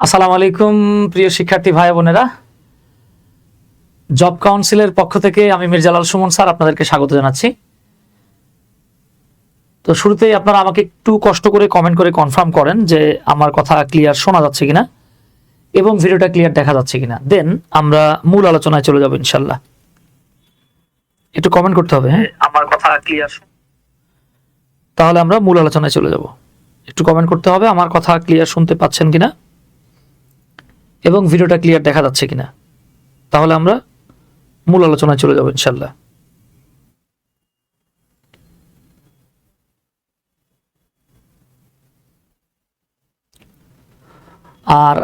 আসসালামু আলাইকুম প্রিয় শিক্ষার্থী ভাই বোনেরা, জব কাউন্সিলের পক্ষ থেকে আমি মির্জালাল সুমন স্যার আপনাদেরকে স্বাগত জানাচ্ছি। তো শুরুতেই আপনারা আমাকে একটু কষ্ট করে কমেন্ট করে কনফার্ম করেন যে আমার কথা ক্লিয়ার শোনা যাচ্ছে কিনা এবং ভিডিওটা ক্লিয়ার দেখা যাচ্ছে কিনা, দেন আমরা মূল আলোচনায় চলে যাব ইনশাল্লাহ। একটু কমেন্ট করতে হবে, হ্যাঁ, আমার কথা ক্লিয়ার, তাহলে আমরা মূল আলোচনায় চলে যাব। একটু কমেন্ট করতে হবে আমার কথা ক্লিয়ার শুনতে পাচ্ছেন কিনা এবং ভিডিওটা ক্লিয়ার দেখা যাচ্ছে কিনা, তাহলে আমরা মূল আলোচনায় চলে যাব ইনশাল্লাহ। আর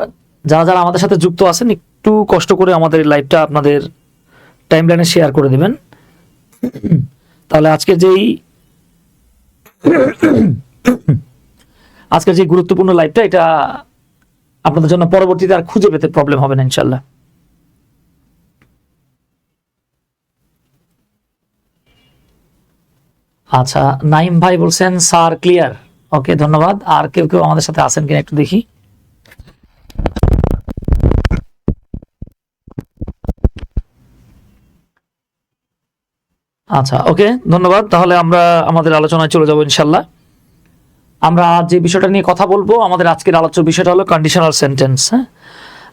যারা যারা আমাদের সাথে যুক্ত আছেন একটু কষ্ট করে আমাদের লাইভটা আপনাদের টাইমলাইনে শেয়ার করে দিবেন, তাহলে আজকের যে গুরুত্বপূর্ণ লাইভটা এটা আপনাদের জন্য পরবর্তীতে আর খুঁজে পেতে প্রবলেম হবে না ইনশাল্লাহ। আচ্ছা, নাইম ভাই বলছেন স্যার ক্লিয়ার, ওকে ধন্যবাদ। আর কেউ কেউ আমাদের সাথে আছেন কিনা একটু দেখি। আচ্ছা, ওকে ধন্যবাদ। তাহলে আমরা আমাদের আলোচনায় চলে যাব ইনশাল্লাহ। আমরা যে বিষয়টা নিয়ে কথা বলবো, আমাদের আজকের আলোচ্য বিষয়টা হলো কন্ডিশনাল সেন্টেন্স। হ্যাঁ,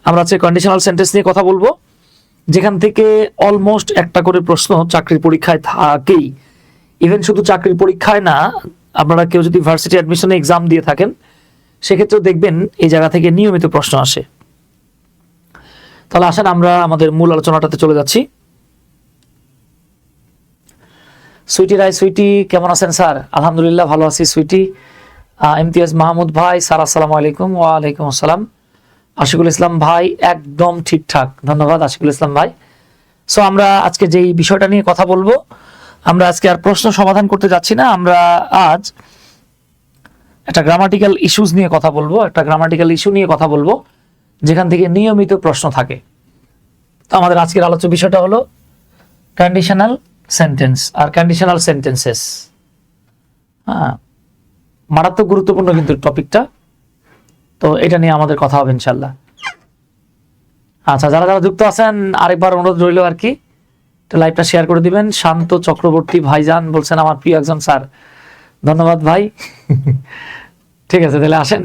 আমরা আজকে কন্ডিশনাল সেন্টেন্স নিয়ে কথা বলবো, যেখান থেকে অলমোস্ট একটা করে প্রশ্ন চাকরির পরীক্ষায় থাকেই। ইভেন শুধু চাকরির পরীক্ষায় না, আপনারা কেউ যদি ভার্সিটি অ্যাডমিশনে এক্সাম দিয়ে থাকেন সেক্ষেত্রেও দেখবেন এই জায়গা থেকে নিয়মিত প্রশ্ন আসে। তাহলে আসেন আমরা আমাদের মূল আলোচনাটাতে চলে যাচ্ছি। সুইটি রায়, সুইটি কেমন আছেন স্যার? আলহামদুলিল্লাহ ভালো আছি সুইটি। ইমতিয়াজ মাহমুদ ভাই, স্যার আসসালামু আলাইকুম। ওয়ালাইকুম আসসালাম। আশিকুল ইসলাম ভাই, একদম ঠিকঠাক, ধন্যবাদ আশিকুল ইসলাম ভাই। সো আমরা আজকে যেই বিষয়টা নিয়ে কথা বলবো, আমরা আজকে আর প্রশ্ন সমাধান করতে যাচ্ছি না, আমরা আজ একটা গ্রামাটিক্যাল ইস্যুস নিয়ে কথা বলবো, একটা গ্রামাটিক্যাল ইস্যু নিয়ে কথা বলবো যেখান থেকে নিয়মিত প্রশ্ন থাকে। তো আমাদের আজকের আলোচ্য বিষয়টা হলো কন্ডিশনাল সেন্টেন্স আর কন্ডিশনাল সেন্টেন্সেস। হ্যাঁ, মারাত্মক গুরুত্বপূর্ণ কিন্তু টপিকটা, তো এটা নিয়ে আমাদের কথা হবে ইনশাল্লাহ। আচ্ছা, যারা যারা যুক্ত আছেন আরেকবার অনুরোধ রইল আর কি, লাইভটা শেয়ার করে দিবেন। শান্ত চক্রবর্তী ভাইজান বলছেন আমার প্রিয় একজন স্যার, ধন্যবাদ ভাই। ঠিক আছে, তাহলে আসেন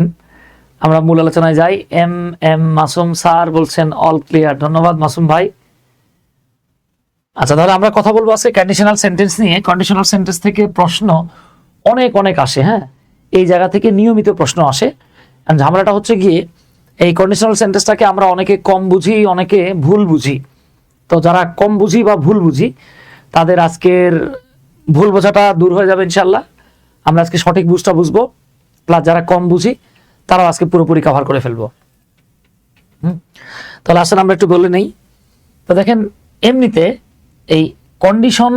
আমরা মূল আলোচনায় যাই। এম এম মাসুম স্যার বলছেন অল ক্লিয়ার, ধন্যবাদ মাসুম ভাই। আচ্ছা, তাহলে আমরা কথা বলবো আজকে কন্ডিশনাল সেন্টেন্স নিয়ে। কন্ডিশনাল সেন্টেন্স থেকে প্রশ্ন অনেক অনেক আসে, হ্যাঁ, এই জায়গা থেকে নিয়মিত প্রশ্ন আসে। ঝামেলাটা হচ্ছে গিয়ে এই কন্ডিশনাল সেন্টেন্সটাকে আমরা অনেকে কম বুঝি, অনেকে ভুল বুঝি। তো যারা কম বুঝি বা ভুল বুঝি তাদের আজকের ভুল বোঝাটা দূর হয়ে যাবে ইনশাল্লাহ। আমরা আজকে সঠিক বুঝটা বুঝবো, প্লাস যারা কম বুঝি তারাও আজকে পুরোপুরি কভার করে ফেলবো। তাহলে আসলে আমরা একটু বলে নেই। তো দেখেন, এমনিতে এই কন্ডিশন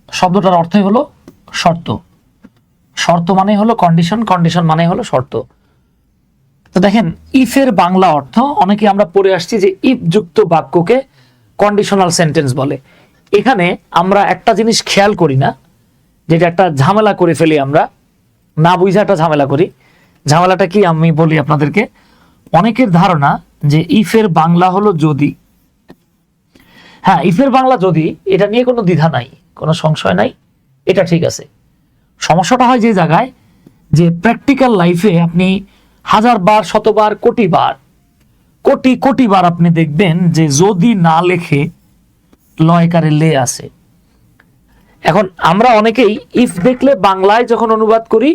শব্দটার অর্থই হলো শর্ত। শর্ত মানে হলো কন্ডিশন, কন্ডিশন মানে হলো শর্ত। তো দেখেন, ইফের বাংলা অর্থ অনেকে আমরা পড়ে আসছি যে ইফ যুক্ত বাক্যকে কন্ডিশনাল সেন্টেন্স বলে। এখানে আমরা একটা জিনিস খেয়াল করি না, যেটা একটা ঝামেলা করে ফেলি, আমরা না বুঝে একটা ঝামেলা করি। ঝামেলাটা কি আমি বলি আপনাদেরকে। অনেকের ধারণা যে ইফের বাংলা হলো যদি। হ্যাঁ, ইফের বাংলা যদি, এটা নিয়ে কোনো দ্বিধা নাই, কোনো সংশয় নাই, এটা ঠিক আছে। সমস্যাটা হয় যে জায়গায়, যে প্র্যাকটিক্যাল লাইফে আপনি হাজার বার, শতবার, কোটি কোটি বার আপনি দেখবেন যে যদি না লেখে লয়কারে লে আসে। এখন আমরা অনেকেই ইফ দেখলে বাংলায় যখন অনুবাদ করি,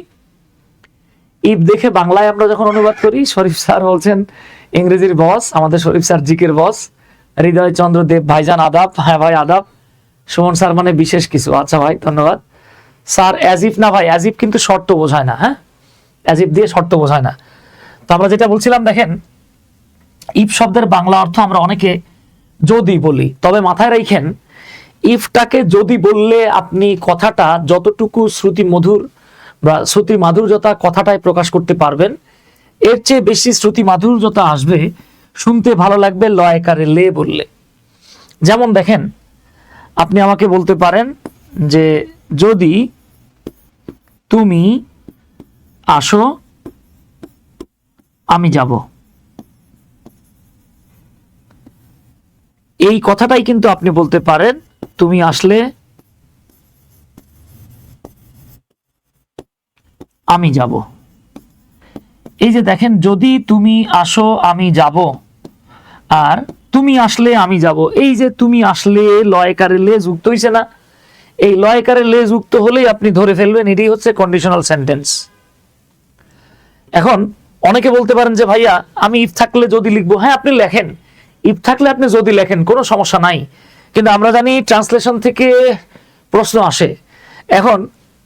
ইফ দেখে বাংলায় আমরা যখন অনুবাদ করি, শরীফ স্যার বলছেন ইংরেজির বস, আমাদের শরীফ স্যার জিকের বস। হৃদয় চন্দ্র দেব ভাইজান আদাব। হ্যাঁ ভাই আদাব। সুমন স্যার মানে বিশেষ কিছু, আচ্ছা ভাই ধন্যবাদ স্যার। অ্যাজ ইফ না ভাই, অ্যাজ ইফ কিন্তু শর্ত বোঝায় না। হ্যাঁ, অ্যাজ ইফ দিয়ে শর্ত বোঝায় না। তো আমরা যেটা বলছিলাম, দেখেন ইফ শব্দের বাংলা অর্থ আমরা অনেকে যদি বলি, তবে মাথায় রাখেন ইফটাকে যদি বললে আপনি কথাটা যতটুকু শ্রুতি মধুর বা শ্রুতি মাধুর্যতা কথাটায় প্রকাশ করতে পারবেন, এর চেয়ে বেশি শ্রুতি মাধুর্যতা আসবে, শুনতে ভালো লাগবে লয়কারে লে বললে। যেমন দেখেন, আপনি আমাকে বলতে পারেন যে যদি তুমি আসো আমি যাব। এই কথাটাই কিন্তু আপনি বলতে পারেন, তুমি আসলে আমি যাব। এই যে দেখেন, যদি তুমি আসো আমি যাব, আর তুমি আসলে আমি যাব, এই যে তুমি আসলে লয়কারে লে যুক্ত হইছে না, এই লয়কারে লে যুক্ত হলেই আপনি ধরে ফেলবেন এটাই হচ্ছে কন্ডিশনাল সেন্টেন্স। এখন অনেকে বলতে পারেন যে ভাইয়া আমি ইফ থাকলে যদি লিখবো, হ্যাঁ আপনি লেখেন, ইফ থাকলে আপনি যদি লেখেন, কোনো সমস্যা নাই, কিন্তু আমরা জানি ট্রান্সলেশন থেকে প্রশ্ন আসে। এখন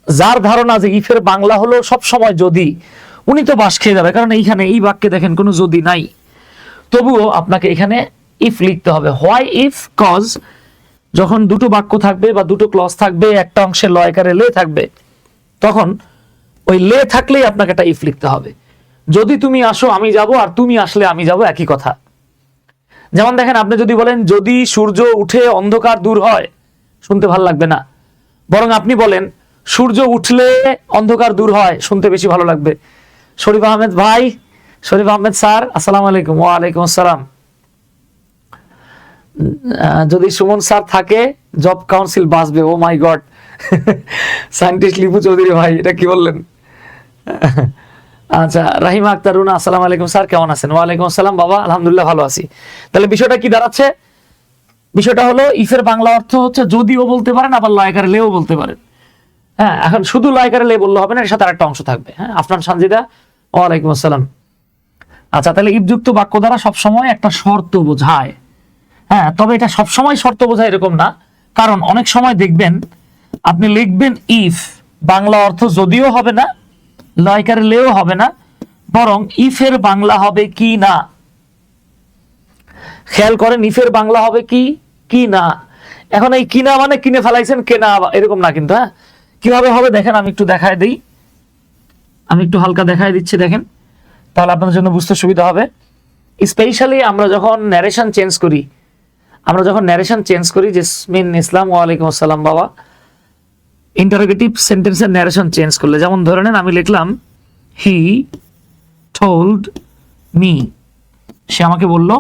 যার ধারণা যে ইফের বাংলা হলো সব সময় যদি, উনি তো বাস খেয়ে যাবে, কারণ এইখানে এই বাক্যে দেখেন কোনো যদি নাই। তবুও আপনাকে এখানে ইফ লিখতে হবে। Why if? কজ যখন দুটো বাক্য থাকবে বা দুটো ক্লজ থাকবে, একটা অংশে লয়কারে লে থাকবে, তখন ওই লে থাকলেই আপনাকে একটা ইফ লিখতে হবে। যদি তুমি আসো আমি যাব, আর তুমি আসলে আমি যাব, একই কথা। যেমন দেখেন, আপনি যদি বলেন যদি সূর্য উঠে অন্ধকার দূর হয়, শুনতে ভালো লাগবে না। বরং আপনি বলেন সূর্য উঠলে অন্ধকার দূর হয়, শুনতে বেশি ভালো লাগবে। শরীফ আহমেদ ভাই, শরীফ আহমেদ স্যার, আসসালামু আলাইকুম। ওয়ালাইকুম আসসালাম। যদি সুমন স্যার থাকে জব কাউন্সিল বাঁচবে। ও মাই গড, সায়েন্টিস্ট লিপু চৌধুরী ভাই, এটা কি বললেন? আচ্ছা, রাহিমা আক্তার রুনা, আসসালামু আলাইকুম স্যার, কেমন আছেন? ওয়ালাইকুম আসসালাম বাবা, আলহামদুলিল্লাহ ভালো আছি। তাহলে বিষয়টা কি দাঁড়াচ্ছে? বিষয়টা হলো ইফের বাংলা অর্থ হচ্ছে যদিও বলতে পারেন, আবার লয়কারে লেও বলতে পারেন। হ্যাঁ, এখন শুধু লয়কারে লে বললে হবে না, এর সাথে আরেকটা অংশ থাকবে। হ্যাঁ, আফনান সানজিদা, ওয়ালাইকুম আসসালাম। আচ্ছা, তাহলে ইফযুক্ত বাক্য দ্বারা সবসময় একটা শর্ত বোঝায়। হ্যাঁ, তবে এটা সবসময় শর্ত বোঝায় এরকম না, কারণ অনেক সময় দেখবেন আপনি লিখবেন ইফ, বাংলা অর্থ যদিও হবে না, লয়কারে লেও হবে না, বরং ইফের বাংলা হবে কি না। খেয়াল করেন, ইফের বাংলা হবে কি, কি না। এখন এই কিনা মানে কিনে ফেলাইছেন কেনা, এরকম না কিন্তু। হ্যাঁ, কিভাবে হবে দেখেন, আমি একটু দেখায় দিই, আমি একটু হালকা দেখায় দিচ্ছি, দেখেন, তাহলে আপনাদের জন্য বুঝতে সুবিধা হবে। স্পেশালি আমরা যখন ন্যারেশন চেঞ্জ করি, জেসমিন ইসলাম, ওয়ালাইকুম আসসালাম বাবা, ইন্টারোগেটিভ সেন্টেন্সের ন্যারেশন চেঞ্জ করলে, যেমন ধরে নেন আমি লিখলাম হি টোল্ড মি, সে আমাকে বলল,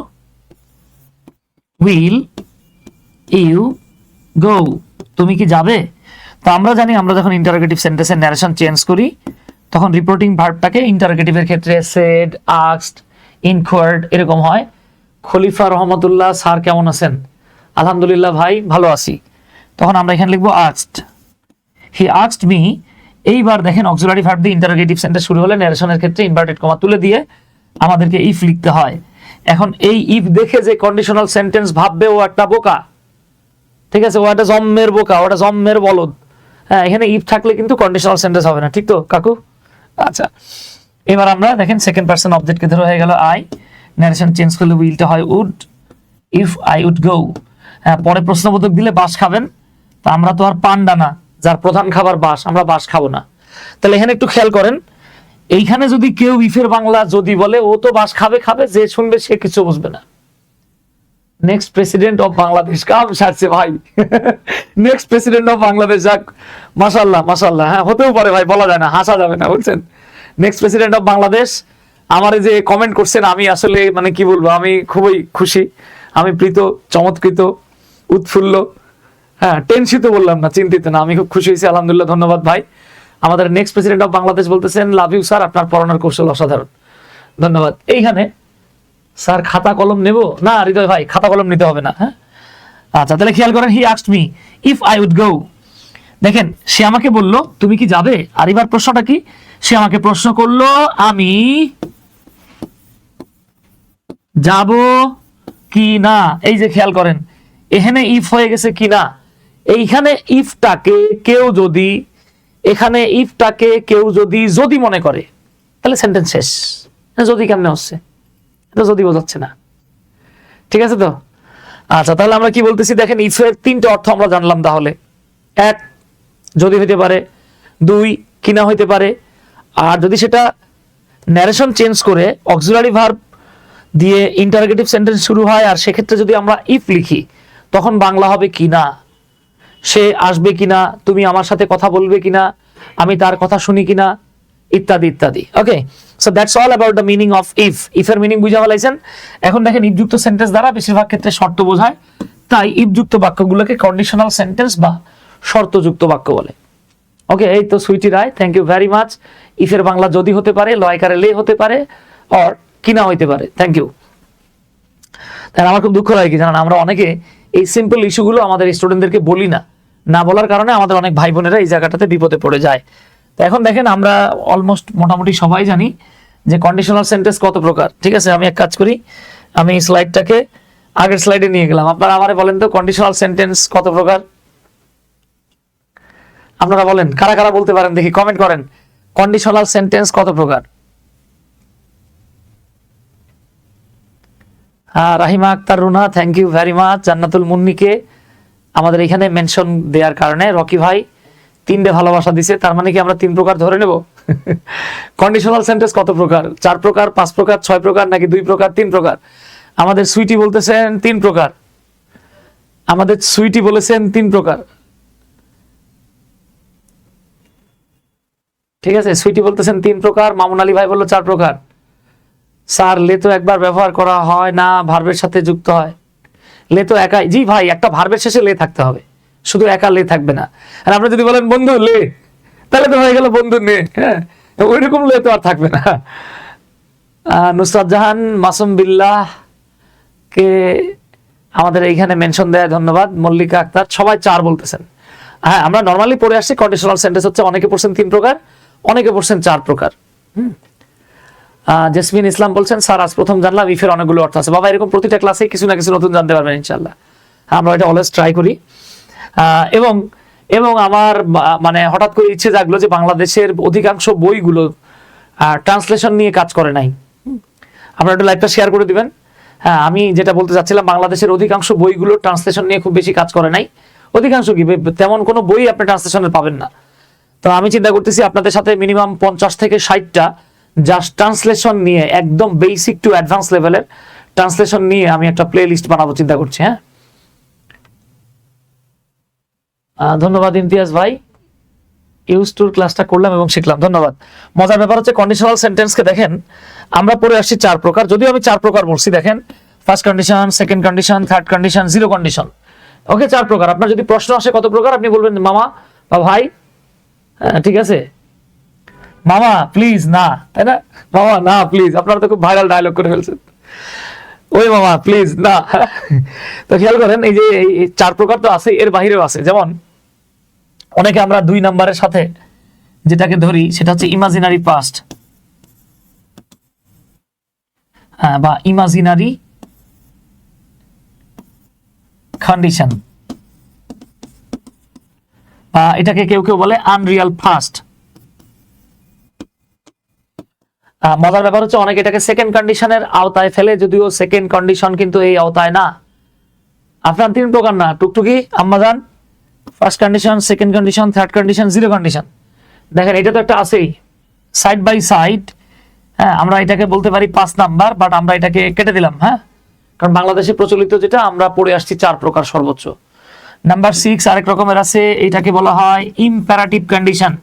উইল ইউ গো, তুমি কি যাবে? তো আমরা জানি, আমরা যখন ইন্টারোগেটিভ সেন্টেন্সের ন্যারেশন চেঞ্জ করি, তখন রিপোর্টিং ভার্বটাকে ইন্টারোগেটিভের ক্ষেত্রে সেড, আস্কড, ইনকোয়ার্ড এরকম হয়। খলিফা রহমতুল্লাহ স্যার কেমন আছেন? আলহামদুলিল্লাহ ভাই ভালো আছি। তখন আমরা এখানে লিখবো আস্কড, হি আস্কড মি। এইবার দেখেন, অক্সিলারি ভার্ব দিয়ে ইন্টারোগেটিভ সেন্টেন্স শুরু হলে ন্যারেশনের ক্ষেত্রে ইনভার্টেড কমা তুলে দিয়ে আমাদেরকে ইফ লিখতে হয়। এখন এই ইফ দেখে যে কন্ডিশনাল সেন্টেন্স ভাববে ও একটা বোকা, ঠিক আছে, ও একটা জম্মের বোকা, ওটা জম্মের বলদ। হ্যাঁ, এখানে ইফ থাকলে কিন্তু কন্ডিশনাল সেন্টেন্স হবে না, ঠিক তো কাকু? আচ্ছা, এবার আমরা দেখেন সেকেন্ড পারসন অবজেক্টকে ধরে হয়ে গেল আই, ন্যারেশন চেঞ্জ করলে উইলটা হয় would, if I would go. হ্যাঁ, পরে প্রশ্নবোধক দিলে বাস খাবেন, তা আমরা তো আর পান্ডা না যার প্রধান খাবার বাস, আমরা বাস খাবো না। তাহলে এখানে একটু খেয়াল করেন, এইখানে যদি কেউ ইফের বাংলা যদি বলে, ও তো বাস খাবে, যে শুনবে সে কিছু বুঝবে না। নেক্সট প্রেসিডেন্ট অফ বাংলাদেশ, কাম সারছে ভাই, নেক্সট প্রেসিডেন্ট অফ বাংলাদেশ, যাক মাশাআল্লাহ মাশাআল্লাহ। হ্যাঁ, হতেও পারে ভাই, বলা যায় না, হাসা যাবে না, বুঝছেন? নেক্সট প্রেসিডেন্ট অফ বাংলাদেশ, আমার যে কমেন্ট করছেন, আমি আসলে মানে কি বলবো, আমি খুবই খুশি, আমি প্রীত, চমৎকৃত, উৎফুল্ল। হ্যাঁ, টেনশিত বললাম না, চিন্তিত না, আমি খুব খুশি হয়েছি, আলহামদুলিল্লাহ, ধন্যবাদ ভাই। আমাদের নেক্সট প্রেসিডেন্ট অফ বাংলাদেশ বলতেছেন, লাভ ইউ স্যার, আপনার পড়ানোর কৌশল অসাধারণ, ধন্যবাদ। এইখানে স্যার খাতা কলম নেব না? হৃদয় ভাই, খাতা কলম নিতে হবে না। হ্যাঁ, আচ্ছা, তাহলে খেয়াল করেন, he asked me if I would go. দেখেন, সে আমাকে বলল তুমি কি যাবে। আর এবার প্রশ্নটা কি? সে আমাকে প্রশ্ন করলো আমি যাব কি না। এই যে খেয়াল করেন, এখানে ইফ হয়ে গেছে কি না। এইখানে ইফটাকে কেউ যদি, এখানে ইফটাকে কেউ যদি মনে করে, তাহলে সেন্টেন্স শেষ। যদি কেমনে হচ্ছে, এটা যদি বোঝাচ্ছে না, ঠিক আছে তো? আচ্ছা, তাহলে আমরা কি বলতেছি দেখেন, ইফের তিনটে অর্থ আমরা জানলাম তাহলে। এক, যদি হইতে পারে। দুই, কিনা হইতে পারে। আর যদি সেটা ন্যারেশন চেঞ্জ করে অক্সিলারি ভার্ব দিয়ে ইন্টারোগেটিভ সেন্টেন্স শুরু হয়, আর সেক্ষেত্রে যদি আমরা ইফ লিখি, তখন বাংলা হবে কিনা, সে আসবে কিনা, তুমি আমার সাথে কথা বলবে কিনা, আমি তার কথা শুনি কিনা, ইত্যাদি ইত্যাদি। Okay, so that's all about the meaning of if. ইফের মিনিং বুঝা ফেলাইছেন। এখন দেখেন, ইফযুক্ত সেন্টেন্স দ্বারা বেশিরভাগ ক্ষেত্রে শর্ত বোঝায়, তাই ইফযুক্ত বাক্যগুলোকে কন্ডিশনাল সেন্টেন্স বা শর্তযুক্ত বাক্য বলে। ওকে, এই তো Sweety Roy, thank you very much. ইফের বাংলা যদি হতে পারে, লয়কারে লে হতে পারে, অর কিনা হইতে পারে। Thank you. তাহলে আমার খুব দুঃখ লাগে কি জানেন, আমরা অনেকে এই সিম্পল ইস্যুগুলো আমাদের স্টুডেন্টদেরকে বলি না, না বলার কারণে আমাদের অনেক ভাই বোনেরা এই জায়গাটাতে বিপদে পড়ে যায়। তো এখন দেখেন, আমরা অলমোস্ট মোটামুটি সবাই জানি যে কন্ডিশনাল সেন্টেন্স কত প্রকার। ঠিক আছে, আমি এক কাজ করি, আমি স্লাইডটাকে আগের স্লাইডে নিয়ে গেলাম। আপনারা আমারে বলেন তো কন্ডিশনাল সেন্টেন্স কত প্রকার? আপনারা বলেন, কারা কারা বলতে পারেন দেখি, কমেন্ট করেন। কন্ডিশনাল সেন্টেন্স কত প্রকার? হ্যাঁ, Rahima Akter Runa, thank you very much. Jannatul মুন্নিকে আমাদের এখানে মেনশন দেওয়ার কারণে রকি ভাই 3টে ভালোবাসা দিছে, তার মানে কি আমরা 3 প্রকার ধরে নেব? কন্ডিশনাল সেন্টেন্স কত প্রকার? 4 প্রকার, 5 প্রকার, 6 প্রকার, নাকি 2 প্রকার, 3 প্রকার? আমাদের সুইটি বলতেছেন 3 প্রকার। আমাদের সুইটি বলেছেন 3 প্রকার। ঠিক আছে, সুইটি বলতেছেন 3 প্রকার। মামুন আলী ভাই বললো 4 প্রকার। স্যার, লে তো একবার ব্যবহার করা হয় না, ভার্বের সাথে যুক্ত হয়। লে তো একাই, জি ভাই, একটা ভার্বের শেষে লে থাকতে হবে, শুধু একা লে থাকবে না। আর আপনি যদি বলেন বন্ধু লে, তাহলে তো হয়ে গেল বন্ধু নে। হ্যাঁ, ওইরকম লে তো আর থাকবে না। নুসরাত জাহান মাসুম বিল্লাহ কে আমাদের এইখানে মেনশন দেয়, ধন্যবাদ। মল্লিকা আক্তার, সবাই 4 বলতেছেন। হ্যাঁ, আমরা নর্মালি পড়ে আসছি কন্ডিশনাল সেন্টেন্স হচ্ছে, অনেকে পড়ছেন 3 প্রকার, অনেকে পড়ছেন 4 প্রকার। জেসমিন ইসলাম বলছেন, স্যার আজ প্রথম জানলাম ইফের অনেকগুলো অর্থ আছে। বাবা, এরকম প্রতিটা ক্লাসে কিছু না কিছু নতুন জানতে পারবেন ইনশাল্লাহ। আমরা এটা অলওয়েজ ট্রাই করি। এবং এবং আমার মানে হঠাৎ করে ইচ্ছে জাগলো যে বাংলাদেশের অধিকাংশ বইগুলো ট্রান্সলেশন নিয়ে কাজ করে নাই। আপনারা একটু লাইভটা শেয়ার করে দিবেন। হ্যাঁ, আমি যেটা বলতে চাচ্ছিলাম, বাংলাদেশের অধিকাংশ বইগুলো ট্রান্সলেশন নিয়ে খুব বেশি কাজ করে নাই। অধিকাংশ কি, তেমন কোনো বই আপনি ট্রান্সলেশনে পাবেন না। তো আমি চিন্তা করতেছি আপনাদের সাথে মিনিমাম 50 থেকে 60টা জাস্ট ট্রান্সলেশন নিয়ে, একদম বেসিক টু অ্যাডভান্স লেভেলের ট্রান্সলেশন নিয়ে আমি একটা প্লে লিস্ট বানাবো চিন্তা করছি। হ্যাঁ, ধন্যবাদ ইমতিয়াজ ভাই, ইউজ টুর ক্লাসটা করলাম এবং শিখলাম, ধন্যবাদ। মজার ব্যাপার হচ্ছে কন্ডিশনাল সেন্টেন্সকে দেখেন, আমরা পড়ে আসছি 4 প্রকার, যদিও আমি 4 প্রকার বলছি। দেখেন, first condition, second condition, third condition, zero condition. Okay, 4 প্রকার। আপনার যদি প্রশ্ন আসে কত প্রকার, আপনি বলবেন মামা বা ভাই। ঠিক আছে, মামা প্লিজ না, তাই না? মামা না প্লিজ, আপনারা তো খুব ভাইরাল ডায়লগ করে ফেলছেন, ওই মামা প্লিজ না। তো খেয়াল করেন, এই যে 4 প্রকার তো আছে, এর বাহিরেও আছে। যেমন অনেকে আমরা 2 নাম্বারের সাথে যেটাকে ধরি সেটা হচ্ছে ইমাজিনারি পাস্ট বা ইমাজিনারি কন্ডিশন, বা এটাকে কেউ কেউ বলে আনরিয়াল পাস্ট। মজার ব্যাপার হচ্ছে অনেকে এটাকে সেকেন্ড কন্ডিশনের আওতায় ফেলে, যদিও সেকেন্ড কন্ডিশন কিন্তু এই আওতায় না। আপনার 3 প্রকার না টুকটুকি আম্মাজান, first condition, second condition, third condition, zero condition. দেখেন, এটা তো একটা আছেই সাইড বাই সাইড। হ্যাঁ, আমরা এটাকে বলতে পারি 5 নাম্বার, বাট আমরা এটাকে কেটে দিলাম। হ্যাঁ, কারণ বাংলাদেশে প্রচলিত যেটা আমরা পড়ে আসছি 4 প্রকার সর্বোচ্চ। নাম্বার 6 আরেক রকমের আছে, এইটাকে বলা হয় ইম্পারাটিভ কন্ডিশন।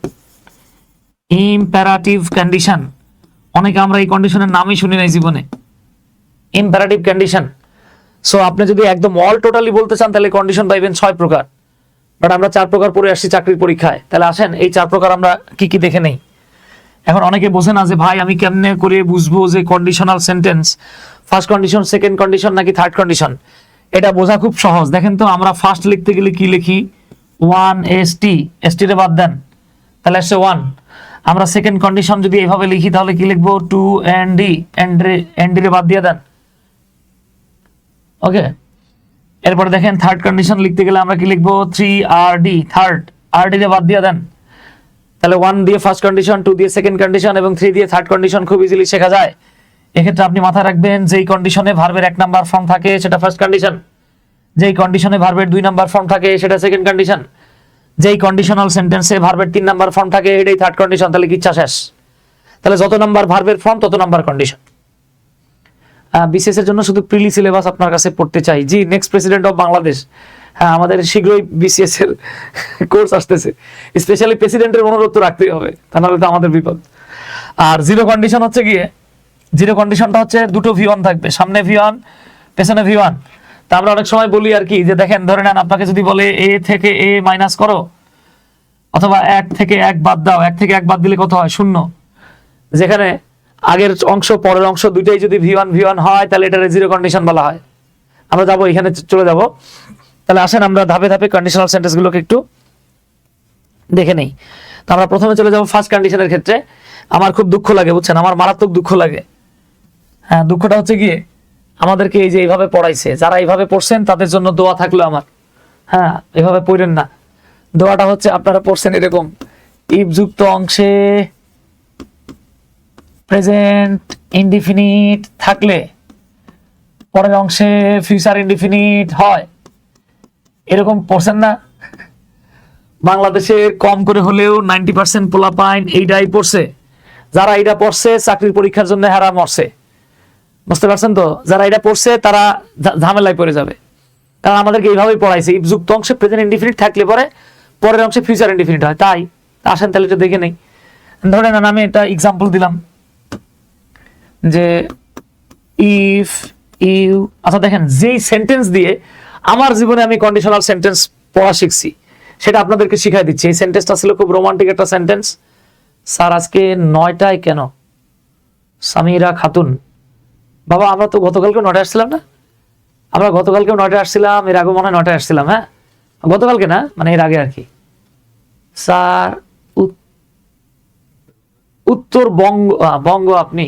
ইম্পারাটিভ কন্ডিশন, অনেকে আমরা এই কন্ডিশনের নামই শুনি নাই জীবনে, ইম্পারাটিভ কন্ডিশন। সো আপনি যদি একদম অল টোটালি বলতে চান, তাহলে কন্ডিশন পাইবেন 6 প্রকার, বাট আমরা 4 প্রকার পড়ে আসছি চাকরির পরীক্ষায়। তাহলে আসেন এই 4 প্রকার আমরা কি কি দেখে নেই। এখন অনেকে বোঝে না যে ভাই আমি কেমনে করে বুঝবো যে conditional sentence first condition, second condition নাকি থার্ড কন্ডিশন। এটা বোঝা খুব সহজ। দেখেন তো, আমরা ফার্স্ট লিখতে গেলে কি লিখি? 1 ST রে বাদ দেন, তাহলে আসছে 1। আমরা সেকেন্ড কন্ডিশন যদি এইভাবে লিখি তাহলে কি লিখবো? 2 ND রে বাদ দিয়ে দেন। ওকে, এরপরে দেখেন থার্ড কন্ডিশন লিখতে গেলে আমরা কি লিখবো? 3RD, থার্ড RD রে বাদ দিয়ে দেন। তাহলে 1 দিয়ে ফার্স্ট কন্ডিশন, 2 দিয়ে সেকেন্ড কন্ডিশন এবং 3 দিয়ে থার্ড কন্ডিশন খুব ইজিলি শেখা যায়। এক্ষেত্রে আপনি মাথায় রাখবেন, যেই কন্ডিশনে ভার্বের 1 নাম্বার ফর্ম থাকে সেটা ফার্স্ট কন্ডিশন, যেই কন্ডিশনে ভার্বের 2 নাম্বার ফর্ম থাকে সেটা সেকেন্ড কন্ডিশন, যেই কন্ডিশনাল সেন্টেন্সে ভার্বের 3 নাম্বার ফর্ম থাকে এটাই থার্ড কন্ডিশন। তাহলে কি ইচ্ছা শেষ। তাহলে যত নাম্বার ভার্বের ফর্ম তত নাম্বার কন্ডিশন। বিসিএস এর জন্য শুধু প্রিলি সিলেবাস আপনার কাছে পড়তে চাই। জি, নেক্সট প্রেসিডেন্ট অফ বাংলাদেশ, হ্যাঁ আমাদের শীঘ্রই বিসিএস এর কোর্স আসতেছে। স্পেশালি প্রেসিডেন্টের অনুরোধ তো রাখতেই হবে, তা নাহলে তো আমাদের বিপদ। আর জিরো কন্ডিশন হচ্ছে গিয়ে, জিরো কন্ডিশনটা হচ্ছে দুটো V1 থাকবে, সামনে V1 পেছনে V1। তা আমরা অনেক সময় বলি আর কি, যে দেখেন ধরে নেন আপনাকে যদি বলে এ থেকে এ মাইনাস করো, অথবা 1 থেকে 1 বাদ দাও, 1 থেকে 1 বাদ দিলে কত হয়? 0। যেখানে আগের অংশ পরের অংশ দুইটাই যদি v1 হয়, তাহলে এটার জিরো কন্ডিশন বলা হয়। আমরা যাবো, এখানে চলে যাব। তাহলে আসেন আমরা ধাপে ধাপে কন্ডিশনাল সেন্টেন্স গুলোকে একটু দেখে নেই। তো আমরা প্রথমে চলে যাব ফার্স্ট কন্ডিশনের ক্ষেত্রে। আমার খুব দুঃখ লাগে, বুঝছেন, আমার মারাত্মক দুঃখ লাগে। হ্যাঁ, দুঃখটা হচ্ছে গিয়ে আমাদেরকে এই যে এইভাবে পড়াইছে, যারা এইভাবে পড়ছেন তাদের জন্য দোয়া থাকলো আমার। হ্যাঁ, এভাবে পড়েন না। দোয়াটা হচ্ছে আপনারা পড়ছেন এরকম, ইফ যুক্ত অংশে প্রেজেন্ট ইনডিফিনিট থাকলে পরের অংশে ফিউচার ইনডিফিনিট হয়, এরকম পড়ছেন না? বাংলাদেশের কম করে হলেও 90% পোলাপাইন এইটাই পড়ছে। যারা এটা পড়ছে চাকরির পরীক্ষার জন্য হারা মরছে, বুঝতে পারছেন তো? যারা এটা পড়ছে তারা ঝামেলায় পড়ে যাবে, কারণ আমাদেরকে এইভাবেই পড়াইছে, ইফ যুক্ত অংশে প্রেজেন্ট ইনডিফিনিট থাকলে পরে পরের অংশে ফিউচার ইনডিফিনিট হয়। তাই আসেন তাহলে এটা দেখে নেই। ধরে নেন আমি একটা এক্সাম্পল দিলাম যে ইফ ইউ, আচ্ছা দেখেন, যেই সেন্টেন্স দিয়ে আমার জীবনে আমি কন্ডিশনাল সেন্টেন্স পড়া শিখছি সেটা আপনাদেরকে শিখাই দিচ্ছি। এই সেন্টেন্সটা ছিল খুব রোমান্টিক একটা সেন্টেন্স। স্যার আজকে 9টায় কেন? সামিরা খাতুন। বাবা আমরা তো গতকালকে 9টায় আসছিলাম না? আমরা গতকালকে 9টায় আসছিলাম, এর আগে মনে হয় 9টায় আসছিলাম। হ্যাঁ, গতকালকে না, মানে এর আগে আর কি। স্যার উত্তরবঙ্গ, বঙ্গ আপনি?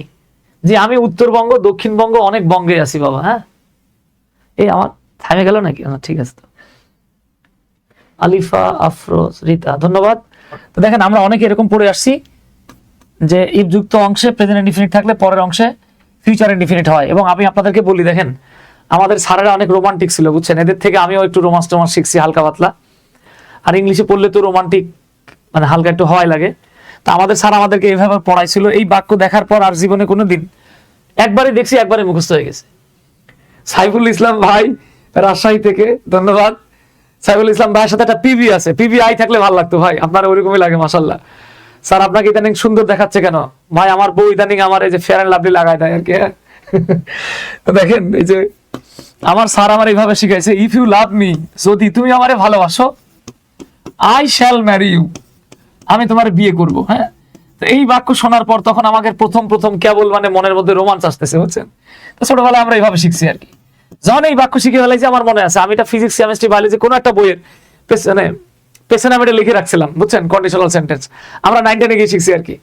জি আমি উত্তরবঙ্গ, দক্ষিণবঙ্গ, অনেক বঙ্গে আছি বাবা। হ্যাঁ, এই আমার থামে গেল নাকি? ঠিক আছে। তো আলিফা আফরোজ রিতা, ধন্যবাদ। তো দেখেন আমরা অনেকে এরকম পড়ে আসছি যে ইফ যুক্ত অংশে প্রেজেন্ট ইনডিফিনিট থাকলে পরের অংশে ফিউচার ইনডিফিনিট হয়। এবং আমি আপনাদেরকে বলি, দেখেন আমাদের স্যারেরা অনেক রোমান্টিক ছিল, বুঝছেন, এদের থেকে আমিও একটু রোমান্স টোমান্স শিখছি হালকা পাতলা। আর ইংলিশে পড়লে তো রোমান্টিক মানে হালকা একটু হওয়াই লাগে। তো আমাদের স্যার আমাদেরকে এইভাবে পড়াইছিল, এই বাক্য দেখার পর আর জীবনে কোনোদিন, একবারই দেখছি একবারই মুখস্থ হয়ে গেছে। সাইফুল ইসলাম ভাই রাজশাহী থেকে, ধন্যবাদ। সাইফুল ইসলাম ভাইয়ের সাথে একটা পিবি আছে, পিবি আই থাকলে ভালো লাগতো ভাই, আপনার ওইরকমই লাগে মাশাআল্লাহ। স্যার আপনাকে ইদানিং সুন্দর দেখাচ্ছে কেন? ভাই আমার বউ ইদানিং আমার এই যে ফেয়ার এন্ড লাভলি লাগায় দেয় আর কি। দেখেন এই যে আমার স্যার আমার এইভাবে শিখাইছে, ইফ ইউ লাভ মি, যদি তুমি আমারে ভালোবাসো, আই শ্যাল ম্যারি ইউ, আমি তোমার বিয়ে করব। হ্যাঁ, তো এই বাক্য শোনার পর তখন আমাকে প্রথম কেবল মানে মনের মধ্যে রোমাঞ্চ আসতেছে, বুঝছেন। তো ছোটবেলায় আমরা এইভাবে শিখছি আর কি। যখন এই বাক্য শিখে ফেলাইছি আমার মনে আছে, আমি এটা ফিজিক্স কেমিস্ট্রি বায়োলজি কোনো একটা বইয়ের পেছনে আমি এটা লিখে রাখছিলাম, বুঝছেন, কন্ডিশনাল সেন্টেন্স। আমরা 9 10 গিয়ে শিখছি আর কি।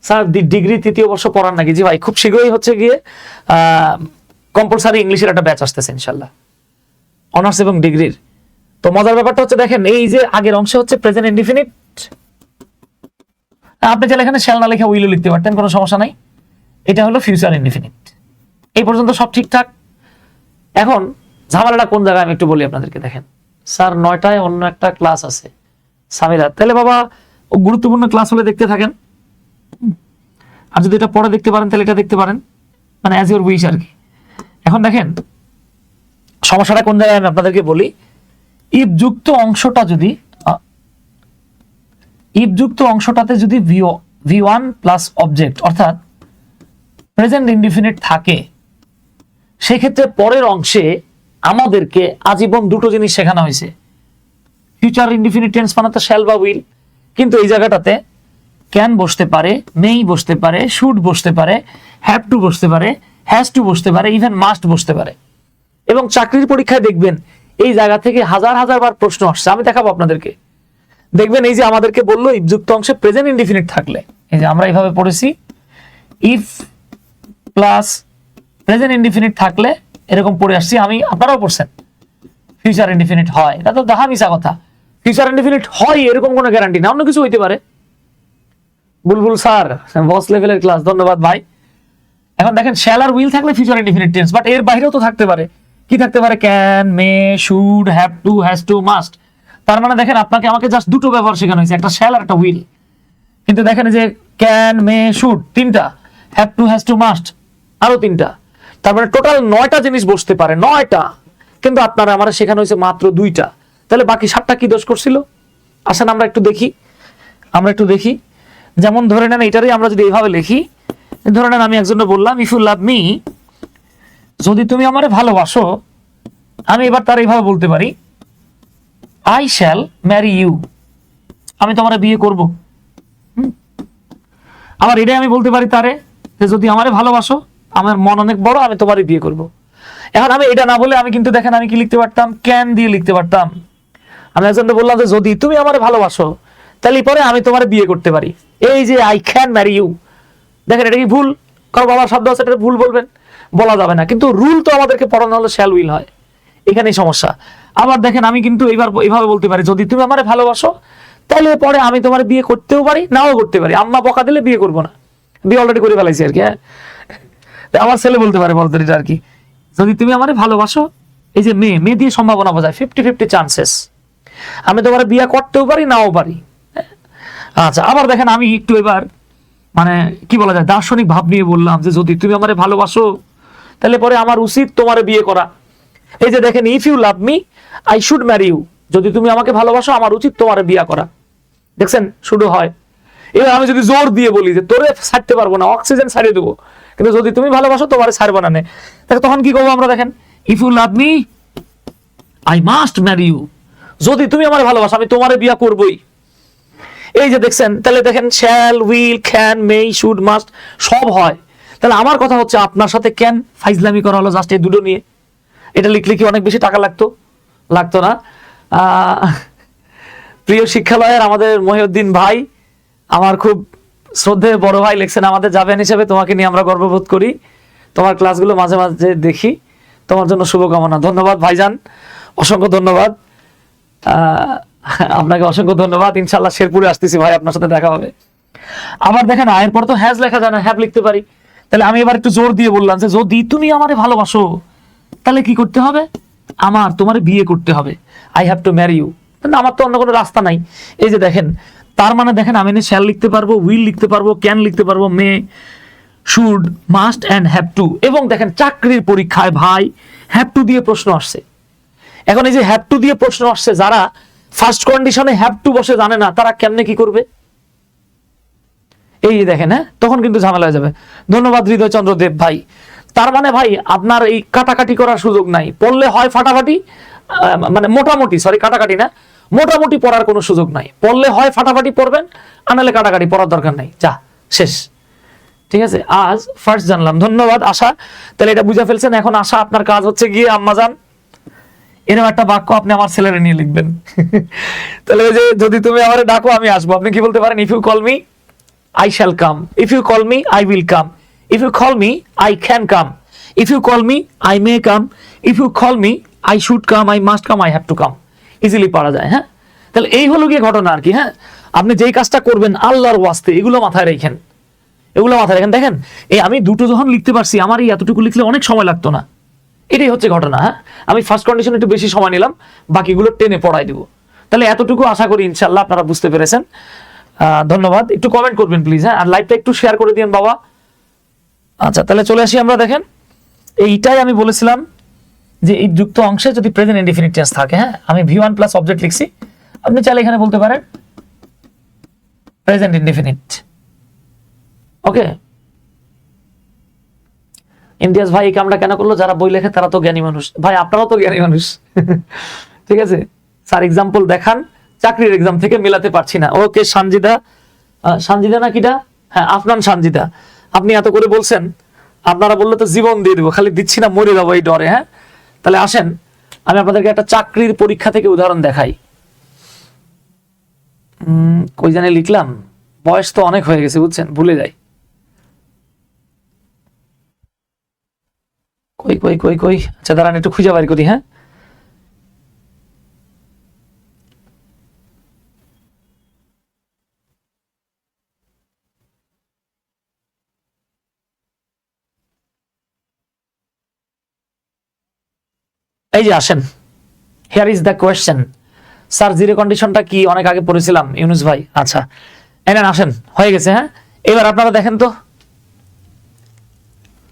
স্যার ডিগ্রি 3য় বর্ষ পড়ান নাকি? জি ভাই, খুব শীঘ্রই হচ্ছে গিয়ে কম্পালসারি ইংলিশের একটা ব্যাচ আসতেছে ইনশাল্লাহ, অনার্স এবং ডিগ্রির। তো মজার ব্যাপারটা হচ্ছে দেখেন, এই যে আগের অংশ হচ্ছে প্রেজেন্ট ইনডিফিনিট, আপনি চাইলে এখানে শ্যাল না লিখে উইলও লিখতে পারতেন, কোনো সমস্যা নাই। এটা হলো ফিউচার ইনডিফিনিট। এই পর্যন্ত সব ঠিকঠাক। এখন ঝামেলাটা কোন জায়গায় আমি একটু বলি আপনাদেরকে। দেখেন স্যার 9টায় অন্য একটা ক্লাস আছে সামিরা, তাহলে বাবা গুরুত্বপূর্ণ ক্লাস হলে দেখতে থাকেন, আর যদি এটা পরে দেখতে পারেন তাহলে এটা দেখতে পারেন, মানে অ্যাজ ইউর উইশ আর কি। এখন দেখেন সমস্যাটা কোন জায়গায় আমি আপনাদেরকে বলি। ইফ যুক্ত অংশটাতে যদি v1 প্লাস অবজেক্ট অর্থাৎ প্রেজেন্ট ইনডিফিনিট থাকে, সেক্ষেত্রে পরের অংশে আমাদেরকে আজীবন দুটো জিনিস শেখানো হয়েছে। ফিউচার ইনডিফিনিট টেন্স বানাতে শ্যাল বা উইল, কিন্তু এই জায়গাটাতে ক্যান বসতে পারে, মেই বসতে পারে, শুড বসতে পারে, হ্যাভ টু বসতে পারে, হ্যাজ টু বসতে পারে, ইভেন মাস্ট বসতে পারে। এবং চাকরির পরীক্ষায় দেখবেন এই জায়গা থেকে হাজার বার প্রশ্ন আসছে, আমি দেখাবো আপনাদেরকে। দেখবেন এই যে আমাদেরকে বললো ইফ যুক্ত অংশে প্রেজেন্ট ইনডিফিনিট থাকলে, এই যে আমরা এইভাবে পড়েছি, ইফ প্লাস প্রেজেন্ট ইনডিফিনিট থাকলে এরকম পড়ে আসছি আমি, আপনারাও পড়ছেন, ফিউচার ইনডিফিনিট হয়। এটা তো দেখা মিশা কথা। ফিউচার ইনডিফিনিট হয় এরকম কোনো গ্যারান্টি না, অন্য কিছু হইতে পারে। বুলবুল স্যার বস লেভেলের ক্লাস, ধন্যবাদ ভাই। এখন দেখেন শ্যাল আর উইল থাকলে ফিউচার ইনডিফিনিট টেন্স, বাট এর বাইরেও তো থাকতে পারে। কি থাকতে পারে? Can, may, should, have to, has to, must. তার মানে দেখেন আপনাকে আমাকে জাস্ট দুটো ব্যবহার শেখানো হয়েছে, একটা শ্যাল আর একটা উইল। কিন্তু দেখেন যে ক্যান, মে, শুড 3টা, have to, has to, must আরো 3টা, তার মানে টোটাল 9টা জিনিস বসতে পারে, 9টা। কিন্তু আপনারা আমার শেখানো হয়েছে মাত্র 2টা, তাহলে বাকি 7টা কি দোষ করছিল? আসেন আমরা একটু দেখি। যেমন ধরে নেন এটারই আমরা যদি এইভাবে লিখি, ধরে নেন আমি একজনকে বললাম ইফ ইউ লাভ মি, যদি তুমি আমারে ভালোবাসো, আমি এবার তার এইভাবে বলতে পারি, আই শ্যাল ম্যারি ইউ, আমি তোমার বিয়ে করব। আবার এটাই আমি বলতে পারি তারে যে যদি আমারে ভালোবাসো, আমার মন অনেক বড়, আমি তোমারই বিয়ে করব। এখন আমি এটা না বলে আমি কিন্তু দেখেন আমি কি লিখতে পারতাম, ক্যান দিয়ে লিখতে পারতাম। আমি একজনকে বললাম যে যদি তুমি আমারে ভালোবাসো তাহলে পরে আমি তোমার বিয়ে করতে পারি। এই যে আই ক্যান ম্যারি ইউ, দেখেন এটা কি ভুল? কারণ বাবার শব্দ আছে, এটা ভুল বলবেন, বলা যাবে না। কিন্তু রুল তো আমাদেরকে পড়ানো হলো শ্যাল উইল হয়, এখানেই সমস্যা। আবার দেখেন আমি কিন্তু এবার এইভাবে বলতে পারি, যদি তুমি আমারে ভালোবাসো তাহলে পরে আমি তোমার বিয়ে করতেও পারি, নাও করতে পারি। আম্মা বকা দিলে বিয়ে করবো না, বিয়ে অলরেডি করে ফেলাইছি আর কি। হ্যাঁ, আমার ছেলে বলতে পারে বলতে এটা আর কি, যদি তুমি আমারে ভালোবাসো, এই যে মেয়ে দিয়ে সম্ভাবনা বোঝায়, 50-50 চান্সেস, আমি তোমার বিয়ে করতেও পারি, নাও পারি। আচ্ছা, আবার দেখেন আমি একটু এবার মানে কি বলা যায়, দার্শনিক ভাব নিয়ে বললাম যে যদি তুমি আমারে ভালোবাসো তাহলে পরে আমার উচিত তোমার বিয়ে করা। এই যে দেখেন, if you love me I should marry you, যদি তুমি আমাকে ভালোবাসো আমার উচিত তোমার বিয়ে করা। দেখছেন শুরু হয়। এবার আমি যদি জোর দিয়ে বলি যে তোরে ছাড়তে পারবো না, অক্সিজেন ছাড়িয়ে দেবো, কিন্তু যদি তুমি ভালোবাসো তোমার ছাড়বো না, তখন কি করবো আমরা? দেখেন, if you love me I must marry you, যদি তুমি আমার ভালোবাসো আমি তোমার বিয়ে করবই। এই যে দেখছেন, তাহলে দেখেন shall, will, can, may, should, must সব হয়। তাহলে আমার কথা হচ্ছে আপনার সাথে ক্যান ফাইজলামি করা হলো জাস্ট এই দুটো নিয়ে। এটা লিখলে কি অনেক বেশি টাকা লাগতো না? প্রিয় শিক্ষালয়ের আমাদের মহিউদ্দিন ভাই, আমার খুব শ্রদ্ধেয় বড় ভাই, লিখছেন আমাদের জাভেন হিসেবে তোমাকে নিয়ে আমরা গর্ববোধ করি, তোমার ক্লাসগুলো মাঝে মাঝে দেখি, তোমার জন্য শুভকামনা। ধন্যবাদ ভাইজান, অসংখ্য ধন্যবাদ আপনাকে, অসংখ্য ধন্যবাদ। ইনশাল্লাহ শেরপুরে আসতেছি ভাই, আপনার সাথে দেখা হবে। আবার দেখেন আয়ের পর তো হ্যাজ লেখা যায় না, হ্যাভ লিখতে পারি। তাহলে আমি এবার একটু জোর দিয়ে বললাম যে যদি তুমি আমারে ভালোবাসো তাহলে কি করতে হবে? আমার তোমার বিয়ে করতে হবে, I have to marry you. আমার তো অন্য কোনো রাস্তা নাই। এই যে দেখেন, তার মানে দেখেন আমি শ্যাল লিখতে পারবো, উইল লিখতে পারবো, ক্যান লিখতে পারবো, may, should, must and have to. এবং দেখেন চাকরির পরীক্ষায় ভাই হ্যাভ টু দিয়ে প্রশ্ন আসছে। এখন এই যে হ্যাভ টু দিয়ে প্রশ্ন আসছে, যারা ফার্স্ট কন্ডিশনে হ্যাভ টু বসে জানে না, তারা কেমনে কি করবে? এই দেখেন, হ্যাঁ, তখন কিন্তু ঝামেলা হয়ে যাবে। ধন্যবাদ হৃদয় চন্দ্র দেব ভাই। তার মানে ভাই আপনার এই কাটাকাটি করার সুযোগ নাই, পড়লে হয় ফাটাফাটি, মানে মোটামুটি, সরি কাটাকাটি না, মোটামুটি পড়ার কোনো সুযোগ নাই। পড়লে হয় ফাটাফাটি পড়বেন, আনালে কাটাকাটি পড়ার দরকার নাই, যা শেষ। ঠিক আছে, আজ ফার্স্ট জানলাম। ধন্যবাদ আশা, তাহলে এটা বুঝে ফেলছেন। এখন আশা আপনার কাজ হচ্ছে গিয়ে আম্মাজান এরকম একটা বাক্য আপনি আমার ছেলেরে নিয়ে লিখবেন। তাহলে যে যদি তুমি আমারে ডাকো আমি আসবো, আপনি কি বলতে পারেন? If you call me I shall come. If you call me, I will come. If you call me, I can come. If you call me, I may come. If you call me, I should come, I must come, I have to come. Easily পারা যায়। হ্যাঁ, তাহলে এই হলো গিয়ে ঘটনা আর কি। হ্যাঁ, আপনি যেই কাজটা করবেন আল্লাহর ওয়াস্তে এগুলো মাথায় রাখেন, এগুলো মাথায় রাখেন। দেখেন, এই আমি দুটো যখন লিখতে পারছি, আমার এই এতটুকু লিখলে অনেক সময় লাগতো না। এটাই হচ্ছে ঘটনা। হ্যাঁ, আমি ফার্স্ট কন্ডিশনে একটু বেশি সময় নিলাম, বাকিগুলো টেনে পড়াই দিব। তাহলে এতটুকু আশা করি ইনশাল্লাহ আপনারা বুঝতে পেরেছেন। ধন্যবাদ, একটু কমেন্ট করবেন প্লিজ। হ্যাঁ, আর লাইভটা একটু শেয়ার করে দিন বাবা। আচ্ছা, তাহলে চলে আসি আমরা। দেখেন, এইটাই আমি বলেছিলাম যে এই যুক্ত অংশে যদি প্রেজেন্ট ইনডিফিনিট টেন্স থাকে, হ্যাঁ, আমি V1 প্লাস অবজেক্ট লিখছি, আপনি চাইলে এখানে বলতে পারেন প্রেজেন্ট ইনডিফিনিট। ওকে, ইমতিয়াজ ভাই এই কামটা কেন করলো? যারা বই লেখে তারা তো জ্ঞানী মানুষ ভাই, আপনারাও তো জ্ঞানী মানুষ। ঠিক আছে স্যার, এক্সাম্পল দেখান, চাকরির এক্সাম থেকে মেলাতে পারছি না। ওকে, সানজিদা, সানজিদা না কিটা? হ্যাঁ, আফনান সানজিদা, আপনি এত করে বলছেন, আপনারা বললে তো জীবন দিয়ে দেবো, খালি দিচ্ছি না, মরে যাবো এই ডরে। হ্যাঁ, তাহলে আসেন আমি আপনাদেরকে একটা চাকরির পরীক্ষা থেকে উদাহরণ দেখাই। কই জানে লিখলাম, বয়স তো অনেক হয়ে গেছে বুঝছেন, ভুলে যাই। কই কই কই কই আচ্ছা দাঁড়ান, একটু খুঁজে বাড়ি করি। হ্যাঁ, এই যে আসেন, here is the question. Sir zero কন্ডিশনটা কি? অনেক আগে পড়েছিলাম ইউনুস ভাই। আচ্ছা এনেন, আসেন, হয়ে গেছে। হ্যাঁ, এবার আপনারা দেখেন তো,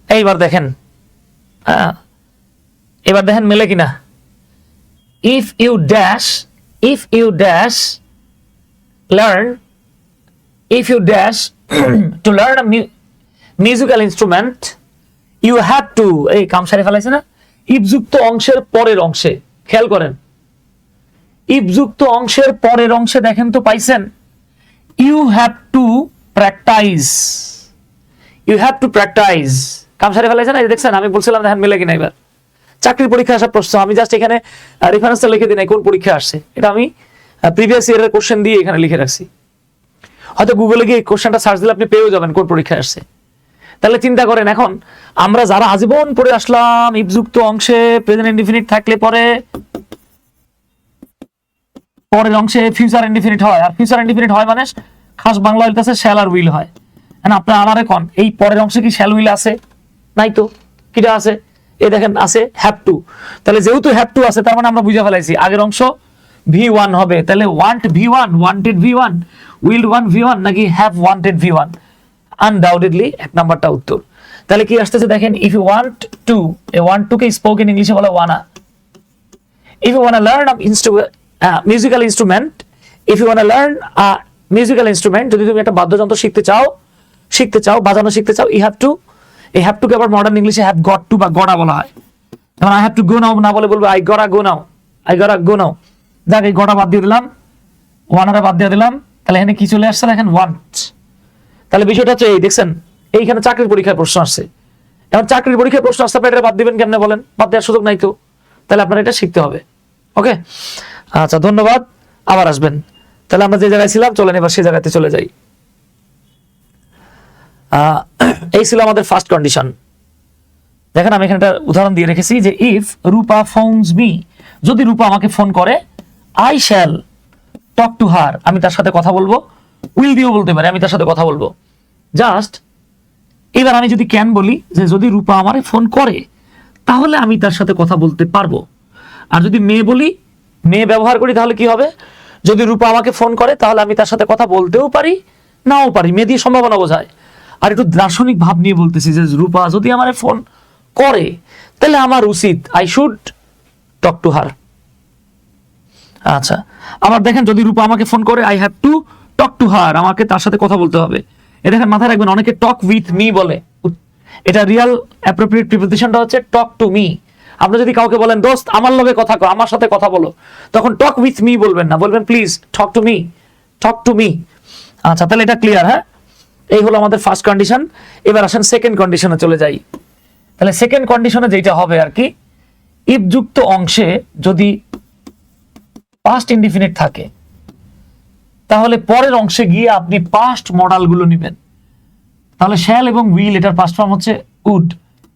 এইবার দেখেন, এবার দেখেন মেলে কিনা। If you dash learn, if you dash to learn a musical instrument, you have to, এই কাম সারি ফেলাইছে না, ইফ যুক্ত অংশের পরের অংশে খেয়াল করেন, ইফ যুক্ত অংশের পরের অংশে দেখেন তো পাইছেন, you have to practise, you have to practise. কাম সারে ফেলাইছেন, এই দেখছেন আমি বলছিলাম দেখেন মিলে কিনা। এবার চাকরির পরীক্ষা আসা প্রশ্ন, আমি জাস্ট এখানে রেফারেন্সটা লিখে দিই নাই কোন পরীক্ষা আসছে, এটা আমি প্রিভিয়াস ইয়ারের কোশ্চেন দিয়ে এখানে লিখে রাখছি। হয়তো গুগলে গিয়ে কোশ্চেনটা সার্চ দিলে আপনি পেয়েও যাবেন কোন পরীক্ষা আসছে। তাহলে চিন্তা করেন, এখন আমরা যারা আজীবন পড়ে আসলাম ইফ যুক্ত অংশে প্রেজেন্ট ইনডিফিনিট থাকলে পরে পরের অংশে ফিউচার ইনডিফিনিট হয়, আর ফিউচার ইনডিফিনিট হয় মানে খাস বাংলা হইতাছে শ্যাল আর উইল হয়। আপনার আমারে কোন এই পরের অংশে কি শ্যাল উইল আছে? নাই তো। কিটা আছে? এই দেখেন আছে হ্যাভ টু। তাহলে যেহেতু হ্যাভ টু আছে তার মানে আমরা বুঝে ফেলাইছি আগের অংশ V1 হবে। তাহলে want V1, wanted V1, will one V1 নাকি হ্যাভ ওয়ান্টেড V1? আনডাউটেডলি এক নাম্বারটা উত্তর। তাহলে কি আসতেছে দেখেন, ইফ ইউ ওয়ান্ট টু, এ ওয়ান্ট টু কে স্পোক ইন ইংলিশে বলে wanna. If you wanna learn musical instrument, if you wanna learn musical instrument, যদি তুমি একটা বাদ্যযন্ত্র শিখতে চাও বাজানো শিখতে চাও, ইউ হ্যাভ টু, এই হ্যাভ টু কে আবার মডার্ন ইংলিশে হ্যাভ গট টু বা গড়া বলা হয়। যেমন আই হ্যাভ টু গো নাও না বলে বলবো আই গড়া গো নাও, আই গড়া গো নাও। যাক এই গড়া বাদ দিয়ে দিলাম, ওয়ানারা বাদ দিয়ে দিলাম, তাহলে এখানে কি চলে আসছে দেখেন ওয়ান্ট। তাহলে বিষয়টা হচ্ছে এই দেখছেন, এইখানে চাকরির পরীক্ষায় প্রশ্ন আসছে। এখন চাকরির পরীক্ষায় প্রশ্ন আসতে এটা বাদ দিবেন কেমনে বলেন? বাদ দেওয়ার সুযোগ নাই তো। তাহলে আপনার এটা শিখতে হবে। ওকে, আচ্ছা ধন্যবাদ, আবার আসবেন। তাহলে আমরা যে জায়গায় ছিলাম চলেন এবার সেই জায়গাতে চলে যাই। এই ছিল আমাদের ফার্স্ট কন্ডিশন। দেখেন আমি এখানে একটা উদাহরণ দিয়ে রেখেছি যে ইফ রূপা ফোনস মি, যদি রূপা আমাকে ফোন করে, I shall talk to her, আমি তার সাথে কথা বলবো। উইল দিয়েও বলতে পারে আমি তার সাথে কথা বলবো। জাস্ট এবার আমি যদি ক্যান বলি যে যদি রূপা আমারে ফোন করে তাহলে আমি তার সাথে কথা বলতে পারবো। আর যদি মেয়ে বলি, মেয়ে ব্যবহার করি, তাহলে কি হবে? যদি রূপা আমাকে ফোন করে তাহলে আমি তার সাথে কথা বলতেও পারি, নাও পারি। মেয়ে দিয়ে সম্ভাবনা বোঝায়। আর একটু দার্শনিক ভাব নিয়ে বলতেছি যে রূপা যদি আমারে ফোন করে তাহলে আমার উচিত, আই শুড টক টু হার। আচ্ছা, আবার দেখেন যদি রূপা আমাকে ফোন করে, I have to talk to হার, আমাকে তার সাথে কথা বলতে হবে। এ দেখেন মাথায় রাখবেন, অনেকে টক উইথ মি বলে, এটা রিয়াল অ্যাপ্রোপ্রিয়েট প্রিপোজিশনটা হচ্ছে টক টু মি। আপনি যদি কাউকে বলেন দোস্ত আমার লগে কথা কও, আমার সাথে কথা বলো, তখন টক উইথ মি বলবেন না, বলবেন please talk to me, talk to me. আচ্ছা, তাহলে এটা ক্লিয়ার? হ্যাঁ, এই হলো আমাদের ফার্স্ট কন্ডিশন। এবার আসেন সেকেন্ড কন্ডিশনে চলে যাই। তাহলে সেকেন্ড কন্ডিশনে যেটা হবে আর কি, ইফ যুক্ত অংশে যদি পাস্ট ইনডিফিনিট থাকে তাহলে পরের অংশে গিয়ে আপনি পাস্ট মডালগুলো নেবেন। তাহলে শ্যাল এবং উইল, এটার পাস্ট ফর্ম হচ্ছে উড,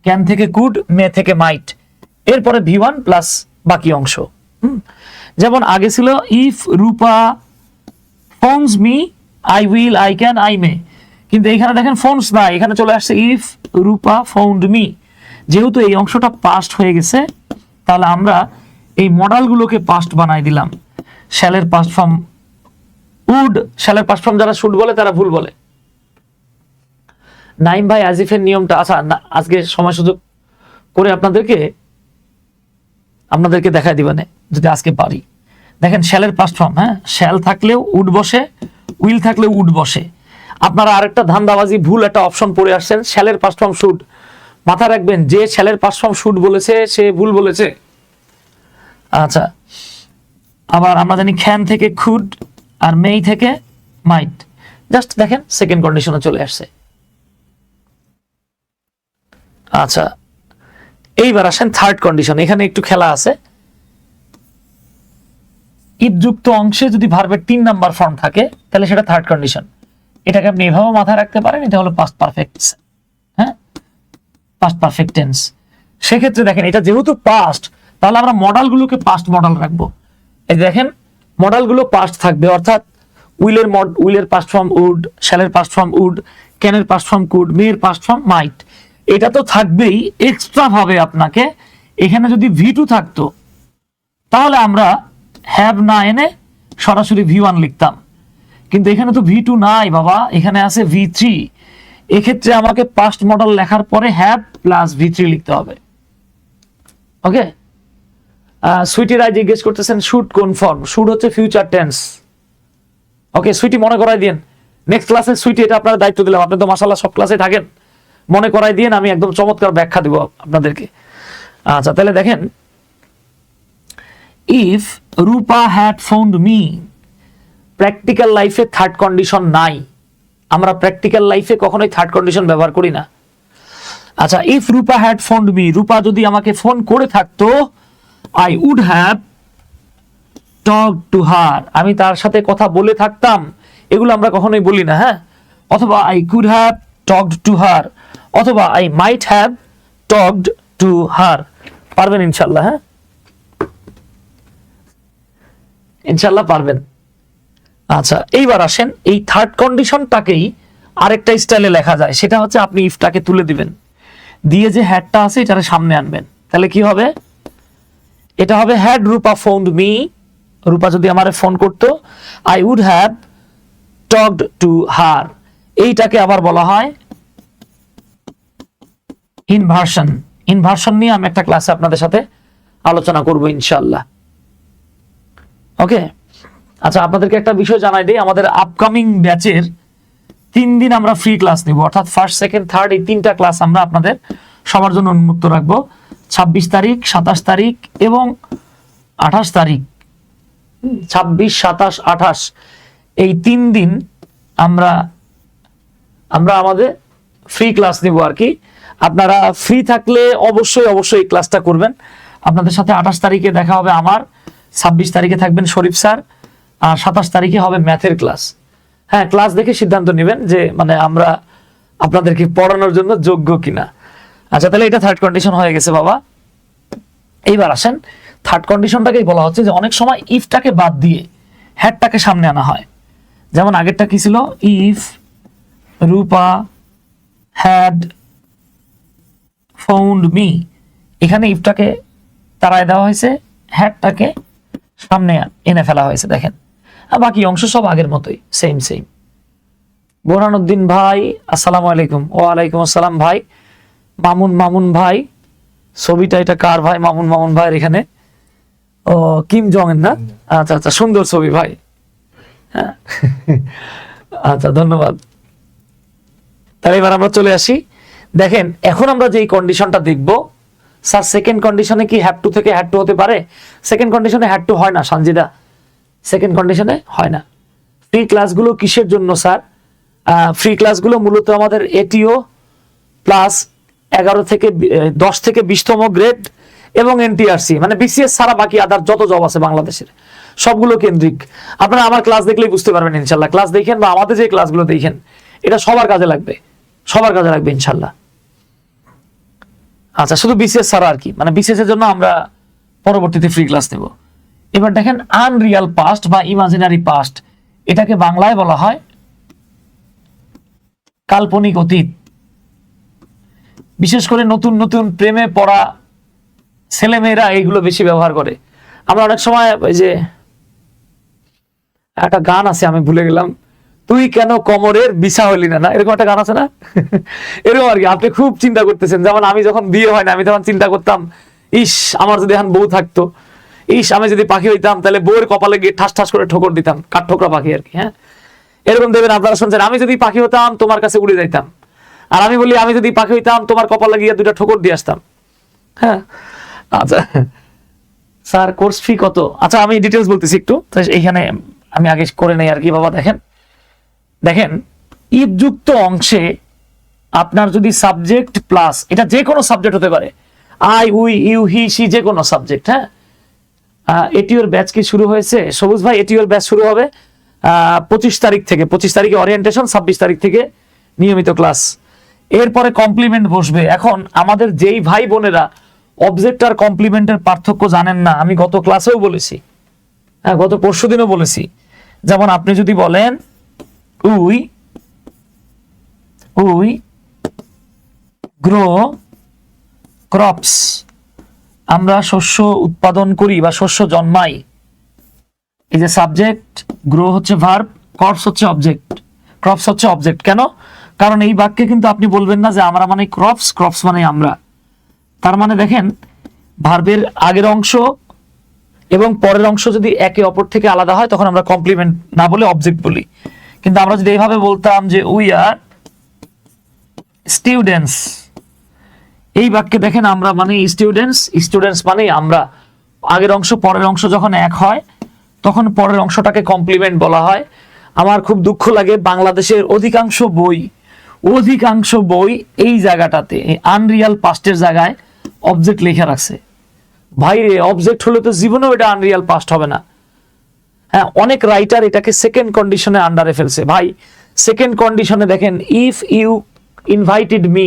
ক্যান থেকে কুড, মে থেকে মাইট, এরপরে V1 প্লাস বাকি অংশ। যেমন আগে ছিল if Rupa phones me, I will, I can, I may. কিন্তু এখানে দেখেন ফোনস না, এখানে চলে আসছে ইফ রূপা ফাউন্ড মি। যেহেতু এই অংশটা পাস্ট হয়ে গেছে তাহলে আমরা এই মডালগুলোকে পাস্ট বানাই দিলাম। শ্যালের পাস্ট ফর্ম উড, শ্যালের পাস্ট ফর্ম যারা শুড বলে তারা ভুল বলে। নাইম ভাই আজিফের নিয়মটা, আচ্ছা আজকে সময় সুযোগ করে আপনাদেরকে দেখায় দিবেন যদি আজকে পারি। দেখেন শ্যালের পাস্ট ফর্ম, হ্যাঁ, শ্যাল থাকলেও উড বসে, উইল থাকলেও উড বসে। আপনারা আরেকটা ধান্দাবাজি ভুল একটা অপশন পড়ে আসছেন, শ্যালের পাস্ট ফর্ম শুড। মাথা রাখবেন, যে শ্যালের পাস্ট ফর্ম শুড বলেছে সে ভুল বলেছে। আচ্ছা, আবার আমরা জানি খ্যান থেকে খুড আর মেই থেকে মাইট। জাস্ট দেখেন সেকেন্ড কন্ডিশনে চলে আসছে। আচ্ছা, এইবার আসেন থার্ড কন্ডিশন। এখানে একটু খেলা আছে। ইফ যুক্ত অংশে যদি ভার্বের 3 নাম্বার ফর্ম থাকে তাহলে সেটা থার্ড কন্ডিশন। এটাকে আপনি এভাবে মাথায় রাখতে পারেন, এটা হলো পাস্ট পারফেক্ট। হ্যাঁ, পাস্ট পারফেক্ট টেন্স। সেক্ষেত্রে দেখেন এটা যেহেতু পাস্ট, তাহলে আমরা মডালগুলোকে পাস্ট মডাল রাখবো। এই দেখেন মডালগুলো পাস্ট থাকবে, অর্থাৎ উইলের পাস্ট ফর্ম উড, শ্যালের পাস্ট ফর্ম উড, ক্যানের পাস্ট ফর্ম কুড, মেয়ের পাস্ট ফর্ম মাইট। এটা তো থাকবেই। এক্সট্রা ভাবে আপনাকে এখানে যদি V2 থাকতো তাহলে আমরা হ্যাভ না এনে সরাসরি V1 লিখতাম, কিন্তু এখানে তো V2 নাই বাবা, এখানে আছে V3। এক্ষেত্রে আমাকে পাস্ট মডেল লেখার পরে হ্যাভ প্লাস V3 লিখতে হবে। ওকে, সুইটি রায় জিজ্ঞেস করতেছেন শুড কোন ফর্ম? শুড হচ্ছে ফিউচার টেন্স। ওকে, সুইটি মনে করাই দিন নেক্সট ক্লাসে। সুইটি, এটা আপনার দায়িত্ব দিলাম, আপনি তো মাশাআল্লাহ সব ক্লাসে থাকেন, মনে করাই দিন, আমি একদম চমৎকার ব্যাখ্যা দেব আপনাদেরকে। আচ্ছা তাহলে দেখেন, if Rupa had found me, practical লাইফে থার্ড কন্ডিশন নাই, আমরা প্র্যাকটিক্যাল লাইফে কখনোই থার্ড কন্ডিশন ব্যবহার করি না। আচ্ছা, if Rupa had found me, Rupa যদি আমাকে ফোন করে থাকতো, I would have talk to her, আমি তার সাথে কথা বলে থাকতাম, এগুলো আমরা কখনোই বলি না। হ্যাঁ, অথবা I could have talked to her, অথবা I might have talked to her. পারবেন ইনশাল্লাহ? হ্যাঁ, ইনশাল্লাহ পারবেন। আচ্ছা এইবার আসেন, এই থার্ড কন্ডিশনটাকেই আরেকটা স্টাইলে লেখা যায়, সেটা হচ্ছে আপনি ইফটাকে তুলে দিবেন, দিয়ে যে হ্যাডটা আছে এটার সামনে আনবেন। তাহলে কি হবে? এটা হবে had Rupa found me, Rupa যদি আমারে ফোন করতো, I would have talked to her. এইটাকে আবার বলা হয় ইনভার্সন। ইনভার্সন নিয়ে আমি একটা ক্লাসে আপনাদের সাথে আলোচনা করব ইনশাআল্লাহ। ওকে, আচ্ছা আপনাদেরকে একটা বিষয় জানাই দিই, আমাদের আপকামিং ব্যাচের 3 দিন আমরা ফ্রি ক্লাস নিব, অর্থাৎ ফার্স্ট, সেকেন্ড, থার্ড, এই 3টা ক্লাস আমরা আপনাদের সবার জন্য উন্মুক্ত রাখবো। 26 তারিখ, 27 তারিখ এবং 28 তারিখ, 26, 27, 28, এই 3 দিন আমরা আমাদের ফ্রি ক্লাস নিব আর কি। আপনারা ফ্রি থাকলে অবশ্যই এই ক্লাসটা করবেন। আপনাদের সাথে 28 তারিখে দেখা হবে আমার, 26 তারিখে থাকবেন শরীফ স্যার, আর 27 তারিখে হবে ম্যাথের ক্লাস। হ্যাঁ, ক্লাস দেখে সিদ্ধান্ত নেবেন যে মানে আমরা আপনাদেরকে পড়ানোর জন্য যোগ্য কিনা। আচ্ছা তাহলে এটা থার্ড কন্ডিশন হয়ে গেছে বাবা। এইবার আসেন, থার্ড কন্ডিশনটাকেই বলা হচ্ছে যে অনেক সময় ইফটাকে বাদ দিয়ে হ্যাডটাকে সামনে আনা হয়। যেমন আগেরটা কি ছিল? If Rupa had found me, এখানে ইফটাকে তাড়ায় দেওয়া হয়েছে, হ্যাডটাকে সামনে এনে ফেলা হয়েছে। দেখেন, আর বাকি অংশ সব আগের মতোই, সেম। বোরহানুদ্দিন ভাই আসসালামু আলাইকুম। ওয়ালাইকুম আসসালাম ভাই। মামুন ভাই, ছবিটা এটা কার ভাই? মামুন ভাইয়ের এখানে। ও কিম জং এর না? আচ্ছা, সুন্দর ছবি ভাই। হ্যাঁ আচ্ছা ধন্যবাদ। তাহলে এবার আমরা চলে আসি। দেখেন এখন আমরা যে কন্ডিশনটা দেখব, স্যার সেকেন্ড কন্ডিশনে কি হ্যাভ টু থেকে হ্যাড টু হতে পারে? সেকেন্ড কন্ডিশনে হ্যাড টু হয় না সঞ্জিদা, সেকেন্ড কন্ডিশনে হয় না। ফ্রি ক্লাসগুলো কিসের জন্য স্যার? ফ্রি ক্লাসগুলো মূলত আমাদের এটিও প্লাস 11 থেকে 10 থেকে 20তম গ্রেড এবং এনটিআরসি, মানে বিসিএস ছাড়া বাকি আদার যত জব আছে বাংলাদেশের সবগুলো কেন্দ্রিক। আপনারা আমার ক্লাস দেখলেই বুঝতে পারবেন ইনশাল্লাহ। ক্লাস দেখেন বা আমাদের যে ক্লাসগুলো দেখেন, এটা সবার কাজে লাগবে ইনশাল্লাহ। আচ্ছা, শুধু বিসিএস ছাড়া আর কি, মানে বিসিএস এর জন্য আমরা পরবর্তীতে ফ্রি ক্লাস নেব। এবার দেখেন, আনরিয়াল পাস্ট বা ইমাজিনারি পাস্ট, এটাকে বাংলায় বলা হয় কাল্পনিক অতীত। বিশেষ করে নতুন প্রেমে পড়া ছেলেমেয়েরা এইগুলো বেশি ব্যবহার করে। আমরা অনেক সময় ওই যে একটা গান আছে, আমি ভুলে গেলাম, তুই কেন কোমরের বিছা হইলি না, এরকম একটা গান আছে না? এরকম আর কি। আপনি খুব চিন্তা করতেছেন, যেমন আমি যখন বিয়ে হয় না, আমি তখন চিন্তা করতাম, ইস আমার যদি এখন বউ থাকতো, ইস আমি যদি পাখি হইতাম, তাহলে বউয়ের কপালে গিয়ে ঠাস করে ঠোকর দিতাম, কাঠঠোকরা পাখি আর কি। হ্যাঁ, এরকম দেবেন আপনারা শুনছেন, আমি যদি পাখি হতাম তোমার কাছে উড়ে যাইতাম। আর আমি বলি, আমি যদি পাখি হইতাম তোমার কপালে গিয়ে 2টা ঠোকর দিয়ে আসতাম। হ্যাঁ, আচ্ছা স্যার কোর্স ফি কত? আচ্ছা আমি ডিটেলস বলতেছি একটু, এইখানে আমি আগে করে নেই আর কি বাবা। দেখেন ইফ যুক্ত অংশে আপনার যদি সাবজেক্ট প্লাস, এটা যে কোনো সাবজেক্ট হতে পারে, I, we, you, he, she, যে কোনো সাবজেক্ট। হ্যাঁ, এটিওর ব্যাচ কি শুরু হয়েছে? সবুজ ভাই, এটিওর ব্যাচ শুরু হবে 25 তারিখ থেকে। 25 তারিখে ওরিয়েন্টেশন, 26 তারিখ থেকে নিয়মিত ক্লাস। এরপরে কমপ্লিমেন্ট বসবে। এখন আমাদের যেই ভাই বোনেরা অবজেক্ট আর কমপ্লিমেন্টের পার্থক্য জানেন না, আমি গত ক্লাসেও বলেছি, হ্যাঁ গত পরশুদিনও বলেছি। যেমন আপনি যদি বলেন উই গ্রো ক্রপস, আমরা শস্য উৎপাদন করি বা শস্য জন্মাই, এই যে সাবজেক্ট, গ্রো হচ্ছে ভার্ব, ক্রপস হচ্ছে অবজেক্ট। কেন? কারণ এই বাক্যে কিন্তু আপনি বলবেন না যে আমরা মানে ক্রপস মানে আমরা। তার মানে দেখেন, ভার্বের আগের অংশ এবং পরের অংশ যদি একে অপর থেকে আলাদা হয়, তখন আমরা কমপ্লিমেন্ট না বলে অবজেক্ট বলি। কিন্তু আমরা যদি এইভাবে বলতাম যে উই আর স্টুডেন্টস, এই বাক্যে দেখেন আমরা মানে স্টুডেন্টস মানে আমরা, আগের অংশ পরের অংশ যখন এক হয় তখন পরের অংশটাকে কমপ্লিমেন্ট বলা হয়। আমার খুব দুঃখ লাগে, বাংলাদেশের অধিকাংশ বই এই জায়গাটাতে আনরিয়াল পাস্টের জায়গায় অবজেক্ট লেখা রাখছে। ভাই রে, অবজেক্ট হলে তো জীবনেও এটা আনরিয়াল পাস্ট হবে না। হ্যাঁ, অনেক রাইটার এটাকে সেকেন্ড কন্ডিশনে আন্ডারে ফেলছে। ভাই সেকেন্ড কন্ডিশনে দেখেন, ইফ ইউ ইনভাইটেড মি,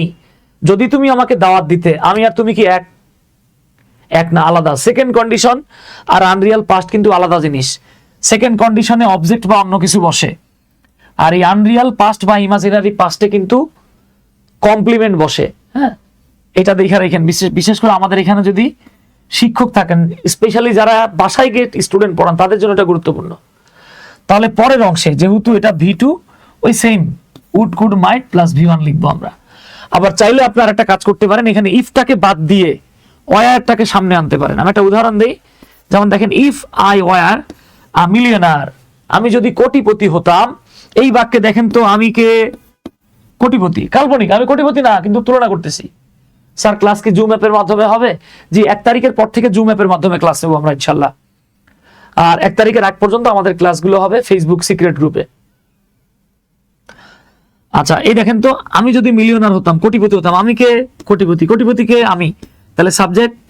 যদি তুমি আমাকে দাওয়াত দিতে, আমি আর তুমি কি এক না, আলাদা। সেকেন্ড কন্ডিশন আর আনরিয়াল পাস্ট কিন্তু আলাদা জিনিস। সেকেন্ড কন্ডিশনে অবজেক্ট বা অন্য কিছু বসে, আর এই আনরিয়াল পাস্ট বা ইমাজিনারি পাস্টে কিন্তু কমপ্লিমেন্ট বসে। হ্যাঁ, এটা দেখা রাখেন, বিশেষ করে আমাদের এখানে যদি শিক্ষক থাকেন, স্পেশালি যারা বাসায় গিয়ে স্টুডেন্ট পড়ান, তাদের জন্য এটা গুরুত্বপূর্ণ। তাহলে পরের অংশে যেহেতু এটা V2, ওই same would could might plus V1 লিখবো আমরা। আবার চাইলে আপনারা একটা কাজ করতে পারেন, এখানে ইফটাকে বাদ দিয়ে ওয়ারটাকে সামনে আনতে পারেন। আমি একটা উদাহরণ দিই, যেমন দেখেন, if I were a millionaire, আমি যদি কোটিপতি হতাম। এই বাক্যে দেখেন তো, আমি কে? কোটিপতি। কাল্পনিক, আমি কোটিপতি না, কিন্তু তুলনা করতেছি। স্যার ক্লাস কি জুম অ্যাপের মাধ্যমে হবে? জি, 1 তারিখের পর থেকে জুম অ্যাপের মাধ্যমে ক্লাস নেবো আমরা ইনশাল্লাহ। আর 1 তারিখের আগ পর্যন্ত আমাদের ক্লাসগুলো হবে ফেসবুক সিক্রেট গ্রুপে। আচ্ছা, এই দেখেন তো, আমি যদি মিলিয়নার হতাম, কোটিপতি হতাম, আমি কে? কোটিপতি। কোটিপতিকে আমি, তাহলে সাবজেক্ট,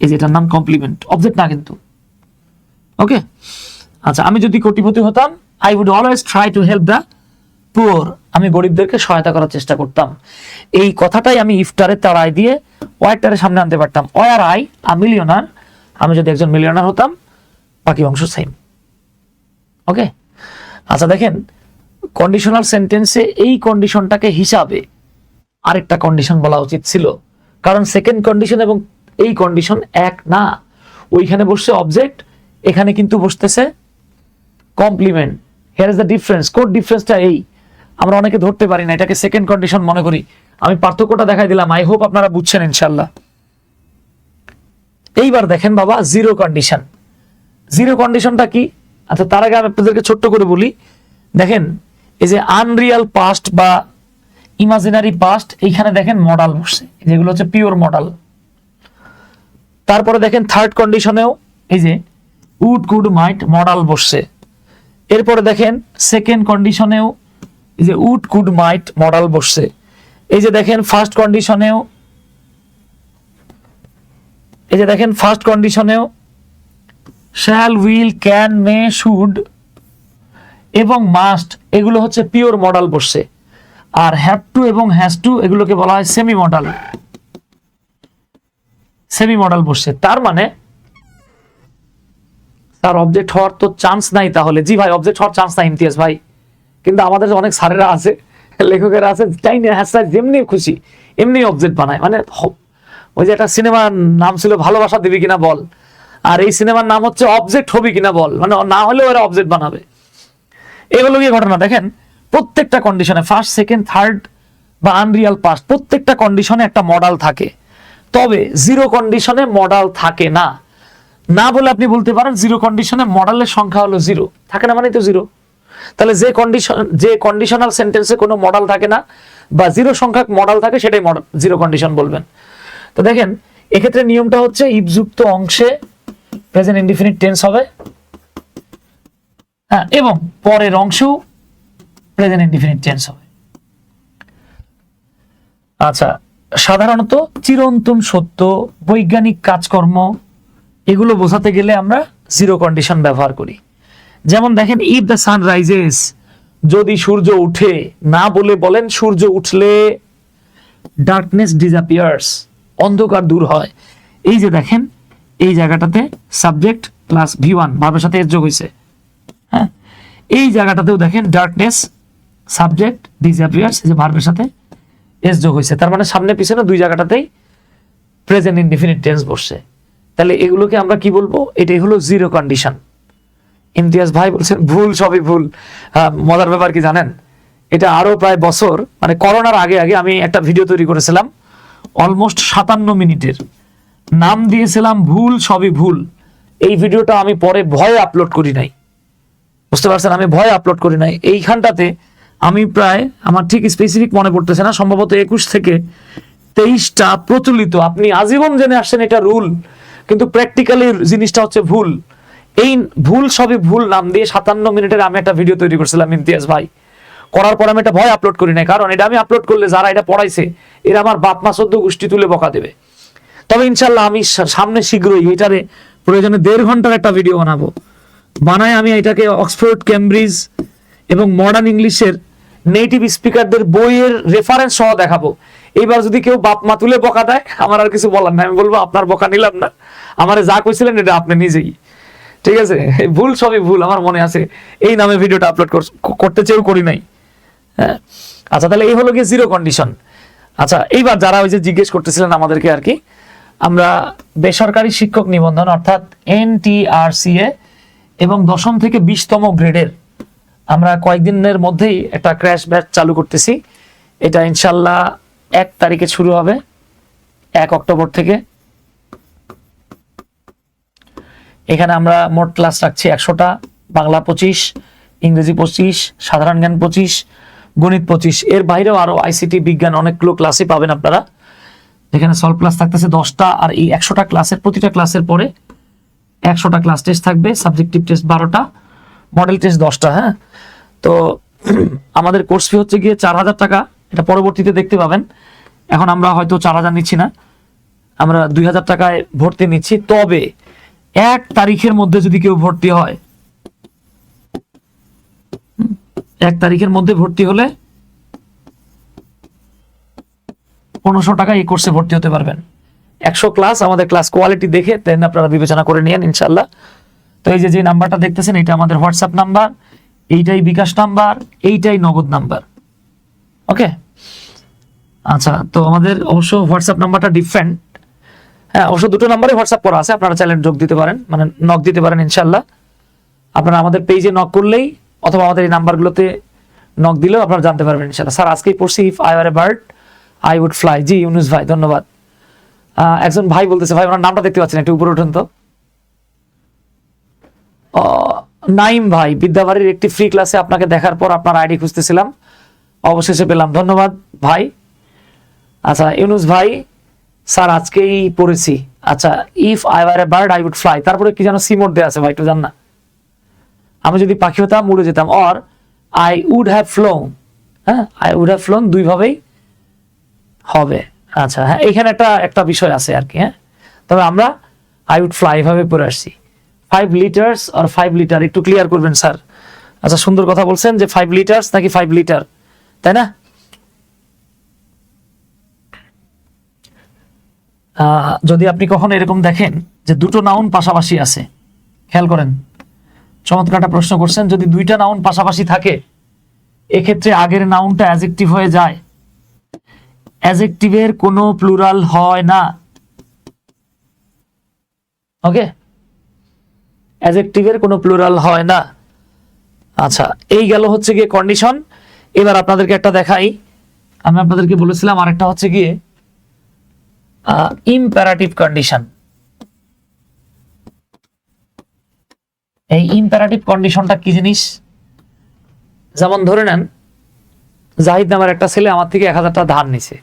এই যে এটার নাম কমপ্লিমেন্ট, অবজেক্ট না কিন্তু। ওকে, আচ্ছা, আমি যদি কোটিপতি হতাম, I would always try to help the poor, আমি গরিবদেরকে সহায়তা করার চেষ্টা করতাম। এই কথাটাই আমি ইফটারে তাড়াই দিয়ে ওয়ারটারে সামনে আনতে পারতাম। ওয়ার আই আ মিলিয়নার, আমি যদি একজন মিলিয়নার হতাম, বাকি অংশ সেম। ওকে, আচ্ছা দেখেন, কন্ডিশনাল সেন্টেন্সে এই কন্ডিশনটাকে হিসাবে আরেকটা কন্ডিশন বলা উচিত ছিল, কারণ সেকেন্ড কন্ডিশন এবং এই কন্ডিশন এক না। ওইখানে বসছে অবজেক্ট, এখানে কিন্তু বসতেছে complement. Here is the difference. কোড ডিফারেন্সটা এই, আমরা অনেকে ধরতে পারি না, এটাকে সেকেন্ড কন্ডিশন মনে করি। আমি পার্থক্যটা দেখাই দিলাম, আই হোপ আপনারা বুঝছেন ইনশাল্লাহ। এইবার দেখেন বাবা, জিরো কন্ডিশন। জিরো কন্ডিশনটা কি? আচ্ছা, তার আগে আমি আপনাদেরকে ছোট্ট করে বলি। দেখেন, এই যে আনরিয়াল পাস্ট বা ইমাজিনারি পাস্ট, এইখানে দেখেন মডাল বসছে, যেগুলো হচ্ছে পিওর মডাল। তারপরে দেখেন থার্ড কন্ডিশনেও এই যে উড কুড মাইট মডাল বসছে। এরপরে দেখেন সেকেন্ড কন্ডিশনেও এই যে উড কুড মাইট মডাল বসছে। এই যে দেখেন ফার্স্ট কন্ডিশনেও, এই যে দেখেন ফার্স্ট কন্ডিশনেও shall, will, can, may, should এবং মাস্ট, এগুলো হচ্ছে পিওর মডাল বসছে। আর হ্যাভ টু এবং হ্যাজ টু, এগুলোকে বলা হয় সেমি মডাল। সেমি মডাল বসছে, তার মানে তার অবজেক্ট হওয়ার তো চান্স নাই। তাহলে জি ভাই, অবজেক্ট হওয়ার চান্স নাই ইমতিয়াজ ভাই, কিন্তু আমাদের অনেক স্যারেরা আছে, লেখকেরা আছে, চাই না হ্যাঁ স্যার যেমনি খুশি এমনি অবজেক্ট বানায়। মানে ওই যে একটা সিনেমার নাম ছিল ভালোবাসা দিবি কিনা বল, আর এই সিনেমার নাম হচ্ছে অবজেক্ট হবি কিনা বল, মানে না হলেও এরা অবজেক্ট বানাবে। এগুলো কি ঘটনা দেখেন, প্রত্যেকটা কন্ডিশনে ফার্স্ট, সেকেন্ড, থার্ড বা আনরিয়াল পাস্ট, প্রত্যেকটা কন্ডিশনে একটা মডাল থাকে। তবে জিরো কন্ডিশনে মডাল থাকে না। না বলে আপনি বলতে পারেন জিরো কন্ডিশনে মডালের সংখ্যা হলো জিরো, থাকে না মানে তো জিরো। তাহলে যে কন্ডিশনাল সেন্টেন্সে কোনো মডাল থাকে না বা জিরো সংখ্যক মডাল থাকে, সেটাই জিরো কন্ডিশন বলবেন। তো দেখেন, এক্ষেত্রে নিয়মটা হচ্ছে ইফযুক্ত অংশে প্রেজেন্ট ইনডিফিনিট টেন্স হবে, হ্যাঁ, এবং পরের অংশেও প্রেজেন্ট ইনডিফিনিট টেন্স হবে। আচ্ছা, সাধারণত চিরন্তন সত্য, বৈজ্ঞানিক কাজকর্ম, এগুলো বোঝাতে গেলে আমরা জিরো কন্ডিশন ব্যবহার করি। যেমন দেখেন, ইফ দ্য সান রাইজেস, যদি সূর্য উঠে, না বলে বলেন সূর্য উঠলে ডার্কনেস ডিসঅ্যাপিয়ার্স, অন্ধকার দূর হয়। এই যে দেখেন, এই জায়গাটাতে সাবজেক্ট প্লাস V1 ভার্বের সাথে এস যোগ হয়েছে। হ্যাঁ, এই জায়গাটাতেও দেখেন ডার্কনেস সাবজেক্ট ডিসঅ্যাপিয়ার্স, এই যে ভার্বের সাথে এস যোগ হয়েছে। তার মানে সামনে পিছনে দুই জায়গাটাতেই প্রেজেন্ট ইনডিফিনিট টেন্স বসছে। তাহলে এগুলোকে আমরা কি বলবো? এটাই হলো জিরো কন্ডিশন। ইমতিয়াজ ভাই বলছেন ভুল, সবই ভুল। মজার ব্যাপার কি জানেন, এটা আরো প্রায় বছর, মানে করোনার আগে আগে আমি একটা ভিডিও তৈরি করেছিলাম অলমোস্ট 57 মিনিটের, নাম দিয়েছিলাম ভুল সবই ভুল। এই ভিডিওটা আমি পরে ভয়ে আপলোড করি নাই, বুঝতে পারছেন, আমি ভয়ে আপলোড করি নাই। এইখানটাতে আমি প্রায়, আমার ঠিক স্পেসিফিক মনে পড়তেছে না, সম্ভবত 21 থেকে 23টা প্রচলিত, আপনি আজীবন জেনে আসছেন এটা রুল, কিন্তু প্র্যাকটিক্যালি জিনিসটা হচ্ছে ভুল। এই ভুল সবই ভুল নাম দিয়ে 57 মিনিটের আমি একটা ভিডিও তৈরি করছিলাম ইমতিয়াজ ভাই। করার পর আমি এটা ভয় আপলোড করি না, কারণ এটা আমি আপলোড করলে যারা এটা পড়াইছে এরা আমার বাপ মা চোদ্দ গোষ্ঠী তুলে বকা দেবে। তবে ইনশাল্লাহ আমি সামনে শীঘ্রই এটারে প্রয়োজনে 1.5 ঘন্টার একটা ভিডিও বানাবো, বানায় আমি এটাকে অক্সফোর্ড, কেমব্রিজ এবং মডার্ন ইংলিশের নেটিভ স্পিকারদের বইয়ের রেফারেন্স সহ দেখাবো। এইবার যদি কেউ বাপ মা তুলে বকা দেয় আমার আর কিছু বলার নাই, আমি বলবো আপনার বকা নিলাম না, আমারে যা কইছিলেন এটা আপনি নিজেই, ঠিক আছে? ভুল সবই ভুল, আমার মনে আছে এই নামে ভিডিওটা আপলোড করতে চেয়েও করি নাই। হ্যাঁ, আচ্ছা, তাহলে এই হলো গিয়ে জিরো কন্ডিশন। আচ্ছা, এইবার যারা ওই যে জিজ্ঞেস করতেছিলেন আমাদেরকে আর কি, আমরা বেসরকারি শিক্ষক নিবন্ধন অর্থাৎ NTRCA এবং 10ম থেকে 20তম গ্রেডের আমরা কয়েকদিনের মধ্যেই একটা ক্র্যাশ ব্যাচ চালু করতেছি। এটা ইনশাল্লাহ 1 তারিখে শুরু হবে, 1 অক্টোবর থেকে। এখানে আমরা মোট ক্লাস রাখছি 100টা, বাংলা 25, ইংরেজি 25, সাধারণ জ্ঞান 25, গণিত 25। এর বাইরেও আরো ICT, বিজ্ঞান অনেকগুলো ক্লাসই পাবেন আপনারা, যেখানে সলভ ক্লাস থাকতেছে 10টা। আর এই 100টা ক্লাসের প্রতিটা ক্লাসের পরে 100টা ক্লাস টেস্ট থাকবে, সাবজেক্টিভ টেস্ট 12টা, মডেল টেস্ট 10টা। হ্যাঁ, তো আমাদের কোর্স ফি হচ্ছে গিয়ে 4000 টাকা, এটা পরবর্তীতে দেখতে পাবেন। এখন আমরা হয়তো 4000 নিচ্ছি না, আমরা 2000 টাকায় ভর্তি নিচ্ছি। তবে 1 তারিখের মধ্যে যদি কেউ ভর্তি হয়, 1 তারিখের মধ্যে ভর্তি হলে 1500 টাকা এই কোর্সে ভর্তি হতে পারবেন। 100 ক্লাস, আমাদের ক্লাস কোয়ালিটি দেখে দেন আপনারা বিবেচনা করে নিয়েন ইনশাল্লাহ। তো এই যে নাম্বারটা দেখতেছেন এটা আমাদের হোয়াটসঅ্যাপ নাম্বার, এইটাই বিকাশ নাম্বার, এইটাই নগদ নাম্বার। ওকে, আচ্ছা, তো আমাদের অবশ্য হোয়াটসঅ্যাপ নাম্বারটা ডিফারেন্ট। হ্যাঁ, অবশ্য দুটো নাম্বারে হোয়াটসঅ্যাপ করা আছে, আপনারা চাইলে যোগ দিতে পারেন, মানে নক দিতে পারেন ইনশাল্লাহ। আপনারা আমাদের পেজে নক করলেই অথবা আমাদের এই নাম্বারগুলোতে নক দিলেও আপনারা জানতে পারবেন ইনশাল্লাহ। স্যার আজকেই পড়ছি if I were a bird I would fly. জি ইউনুস ভাই, ধন্যবাদ। একজন ভাই বলতেছে, ভাই ওনার নামটা দেখতে পাচ্ছেন, একটু উপরে উঠুন তো। নাইম ভাই, বিদ্যাবাড়ির একটি ফ্রি ক্লাসে আপনাকে দেখার পর আপনার আইডি খুঁজতেছিলাম, অবশেষে পেলাম, ধন্যবাদ ভাই। আচ্ছা ইউনুস ভাই, স্যার আজকেই পড়েছি। আচ্ছা, if I were a bird I would fly, তারপরে কি যেন সিমোড দেয়া আছে ভাই, একটু জান না? আমি যদি পাখি হতাম উড়ে যেতাম, or I would have flown. হ্যাঁ, আই উড হ্যাভ ফ্লোন দুই ভাবেই হবে। আচ্ছা, হ্যাঁ, এখানে একটা বিষয় আছে আর কি। হ্যাঁ, তবে আমরা আই উড ফ্লাই ভাবে পড়ে আসছি। 5 লিটার্স আর 5 লিটার একটু ক্লিয়ার করবেন স্যার। আচ্ছা, সুন্দর কথা বলছেন যে 5 লিটার্স নাকি 5 লিটার, তাই না? যদি আপনি কখনো এরকম দেখেন যে দুটো নাউন পাশাপাশি আছে, খেয়াল করেন, চমৎকার একটা প্রশ্ন করছেন। যদি দুইটা নাউন পাশাপাশি থাকে, এক্ষেত্রে আগের নাউনটা অ্যাডজেক্টিভ হয়ে যায়, অ্যাডজেক্টিভের কোনো প্লুরাল হয় না। ওকে, অ্যাডজেক্টিভের কোনো প্লুরাল হয় না। আচ্ছা, এই গেল হচ্ছে গিয়ে কন্ডিশন। এবার আপনাদেরকে একটা দেখাই, আমি আপনাদেরকে বলেছিলাম আরেকটা হচ্ছে গিয়ে ইম্পারেটিভ কন্ডিশন। এই ইম্পারেটিভ কন্ডিশনটা কি জিনিস? যেমন ধরে নেন, জাহিদ নামের একটা ছেলে আমার থেকে 1000 টাকা ধার নিছে,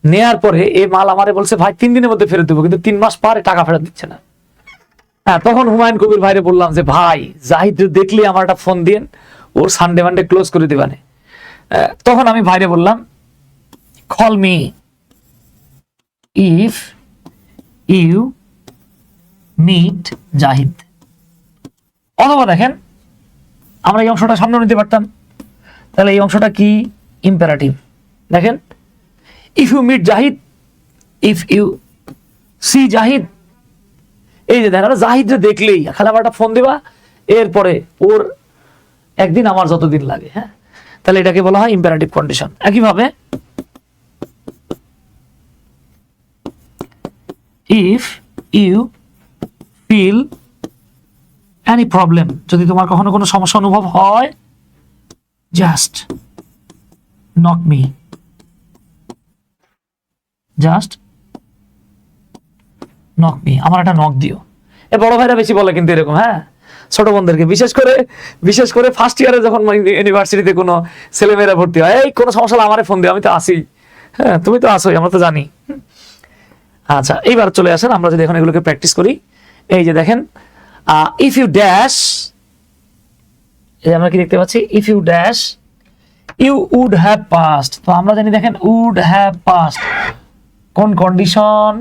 নেয়ার পরে এই মাল আমারে বলছে ভাই 3 দিনের মধ্যে ফেরত দেবো, কিন্তু 3 মাস পরে টাকা ফেরত দিচ্ছে না। হ্যাঁ, তখন হুমায়ুন কবির ভাইরে বললাম যে ভাই জাহিদ দেখলি আমার একটা ফোন দিন, ওর সানডে মানডে ক্লোজ করে দিবানে। তখন আমি ভাইরে বললাম call me if you meet Zahid. অথবা দেখেন, আমরা এই অংশটা সামনে নিতে পারতাম, তাহলে এই অংশটা কি? ইম্পারেটিভ। দেখেন, if you meet Zahid, if you see Zahid. এই যে দেখেন, জাহিদরে দেখলেই খালি আমার একটা ফোন দিবা, এরপরে ওর একদিন আমার যতদিন লাগে। হ্যাঁ, তাহলে এটাকে বলা হয় ইম্পারেটিভ কন্ডিশন। একইভাবে if you feel any problem, যদি তোমার কখনো কোনো সমস্যা অনুভব হয়, just knock me, just knock me, আমার একটা নক দিও। এ বড় ভাইরা বেশি বলে কিন্তু এরকম। হ্যাঁ, ছোট বোনদেরকে, বিশেষ করে ফার্স্ট ইয়ারে যখন ইউনিভার্সিটিতে কোনো ছেলেমেয়েরা ভর্তি হয়, এই কোনো সমস্যা হলে আমারে ফোন দিও, আমি তো আসি। হ্যাঁ তুমি তো আসোই, আমরা তো জানি। আচ্ছা এইবার চলে আসেন, আমরা যদি এখন এগুলোকে প্র্যাকটিস করি। এই যে দেখেন, ইফ ইউ ড্যাশ, এই আমরা কি দেখতে পাচ্ছি, if you dash you would have past. তো আমরা জানি দেখেন উড হ্যাভ পাস্ট কোন কন্ডিশন,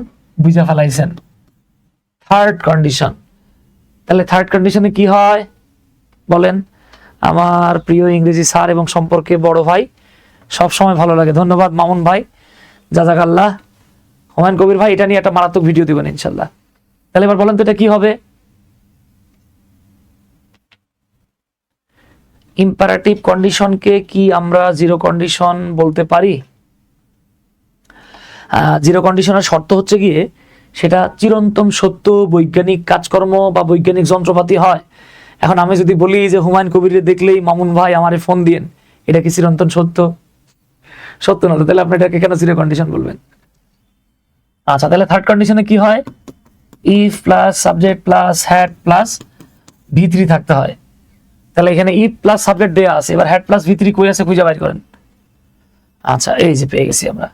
বুঝে ফেলাইছেন, থার্ড কন্ডিশন। তাহলে থার্ড কন্ডিশনে কি হয় বলেন? আমার প্রিয় ইংরেজি স্যার এবং সম্পর্কে বড় ভাই, সব সময় ভালো লাগে, ধন্যবাদ মামুন ভাই, জাযাকাল্লাহ। হুমায়ুন কবির ভাই, এটা নিয়ে একটা মারাত্মক ভিডিও দিবেন ইনশাল্লাহ। তাহলে এবার বলেন তো এটা কি হবে? ইম্পারেটিভ কন্ডিশনকে কি আমরা জিরো কন্ডিশন বলতে পারি? জিরো কন্ডিশনের শর্ত হচ্ছে গিয়ে সেটা চিরন্তন সত্য বৈজ্ঞানিক কাজকর্ম বা বৈজ্ঞানিক যন্ত্রপাতি হয়। এখন আমি যদি বলি যে হুমায়ুন কবিরে দেখলেই মামুন ভাই আমারে ফোন দিয়েন, এটা কি চিরন্তন সত্য? সত্য না, তাহলে আপনি এটাকে কেন জিরো কন্ডিশন বলবেন? আচ্ছা তাহলে থার্ড কন্ডিশনে কি হয়? If plus subject plus had plus V3 থাকতে হয়। তাহলে এখানে ইফ প্লাস সাবজেক্ট দেয়া আছে, এবার হ্যাড প্লাস V3 কই আছে খুঁজে বাইর করেন। আচ্ছা এই যে পেয়ে গেছি আমরা।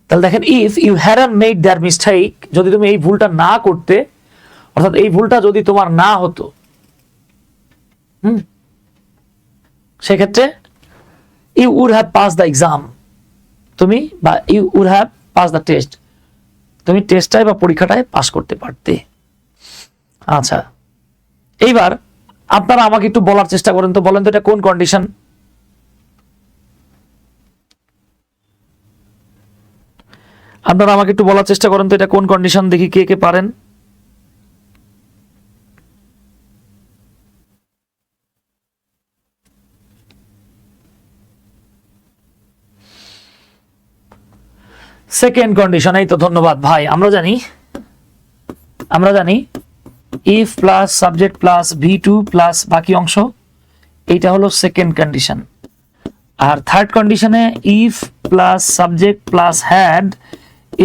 তাহলে দেখেন if you hadn't made that mistake, যদি তুমি এই ভুলটা না করতে, অর্থাৎ এই ভুলটা যদি তোমার না হতো, সেক্ষেত্রে you would have pass the exam, তুমি বা you would have pass the test, তুমি টেস্টটায় বা পরীক্ষাটায় পাস করতে পারতে। আচ্ছা এইবার আপনারা আমাকে একটু বলার চেষ্টা করেন তো, বলেন তো এটা কোন কন্ডিশন? আপনারা আমাকে একটু বলার চেষ্টা করেন তো এটা কোন কন্ডিশন, দেখি কে কে পারেন। Second condition. এই তো ধন্যবাদ ভাই। আমরা জানি if plus subject plus V2 plus বাকি অংশ, এইটা হলো সেকেন্ড কন্ডিশন। আর থার্ড কন্ডিশনে if plus subject plus had,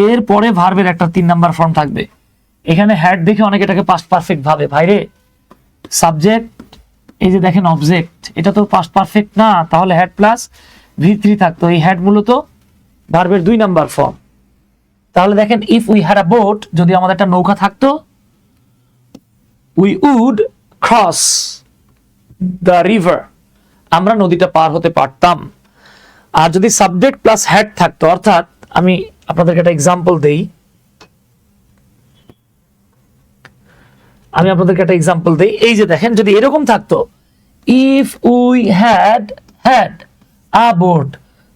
এর পরে ভার্বের একটা 3 নাম্বার ফর্ম থাকবে। এখানে হ্যাড দেখে অনেকে এটাকে পাস্ট পারফেক্ট ভাবে, ভাইরে সাবজেক্ট এই যে দেখেন অবজেক্ট, এটা তো পাস্ট পারফেক্ট না, তাহলে হ্যাড প্লাস V3 থাকতো। এই হ্যাড মূলত ভার্বের 2 নাম্বার ফর্ম। তাহলে দেখেন if we had a boat, যদি আমাদের একটা নৌকা থাকতো, we would cross the river, আমরা নদীটা পার হতে পারতাম। আর যদি সাবজেক্ট প্লাস হ্যাড থাকতো, অর্থাৎ আমি আপনাদেরকে একটা এক্সাম্পল দেই, এই যে দেখেন যদি এরকম থাকতো if we had a boat,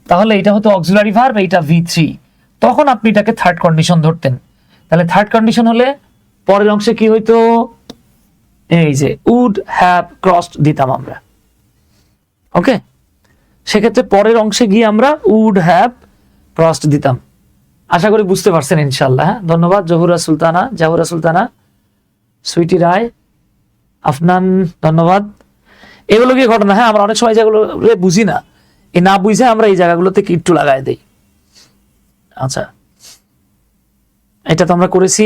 তাহলে এটা হতো অক্সিলারি ভার্ব, এইটা V3, তখন আপনি এটাকে থার্ড কন্ডিশন ধরতেন। তাহলে থার্ড কন্ডিশন হলে পরের অংশে কি হইতো? এই যে উড হ্যাভ ক্রসড দিতাম আমরা। ওকে, সেক্ষেত্রে পরের অংশে গিয়ে আমরা উড হ্যাভ ক্রসড দিতাম। আশা করি বুঝতে পারছেন ইনশাল্লাহ। হ্যাঁ ধন্যবাদ জাহুরা সুলতানা, সুইটি রায়, আফনান, ধন্যবাদ। এগুলো কি ঘটনা? হ্যাঁ আমরা অনেক সময় যেগুলো বুঝি না, এই না বুঝে আমরা এই জায়গাগুলোতে একটু লাগাই দেই। আচ্ছা এটা তো আমরা করেছি,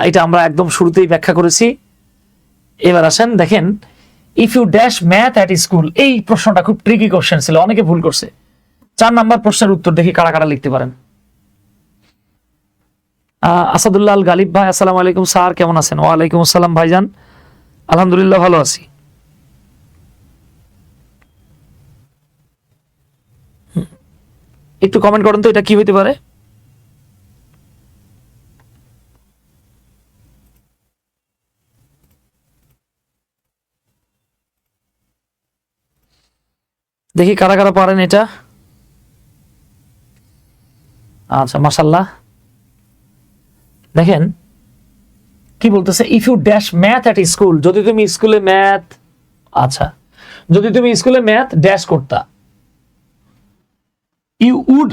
এটা আমরা একদম শুরুতেই ব্যাখ্যা করেছি। এবার আসেন দেখেন if you dash math at school, এই প্রশ্নটা খুব ট্রিকি কোশ্চেন ছিল, অনেকে ভুল করছে। 4 নাম্বার প্রশ্নের উত্তর দেখি কারা কারা লিখতে পারেন। আসাদুল্লাহ আল গালিব ভাই, আসসালামু আলাইকুম স্যার, কেমন আছেন? ওয়ালাইকুম আসসালাম ভাইজান, আলহামদুলিল্লাহ ভালো আছি। একটু কমেন্ট করেন তো এটা কি হইতে পারে। দেখি কারা কারা পারেন এটা। আচ্ছা মাশাআল্লাহ, দেখেন কি বলতেছে, if you dash math at school, যদি তুমি স্কুলে ম্যাথ, আচ্ছা যদি তুমি স্কুলে ম্যাথ ড্যাশ করতা, ইউ উড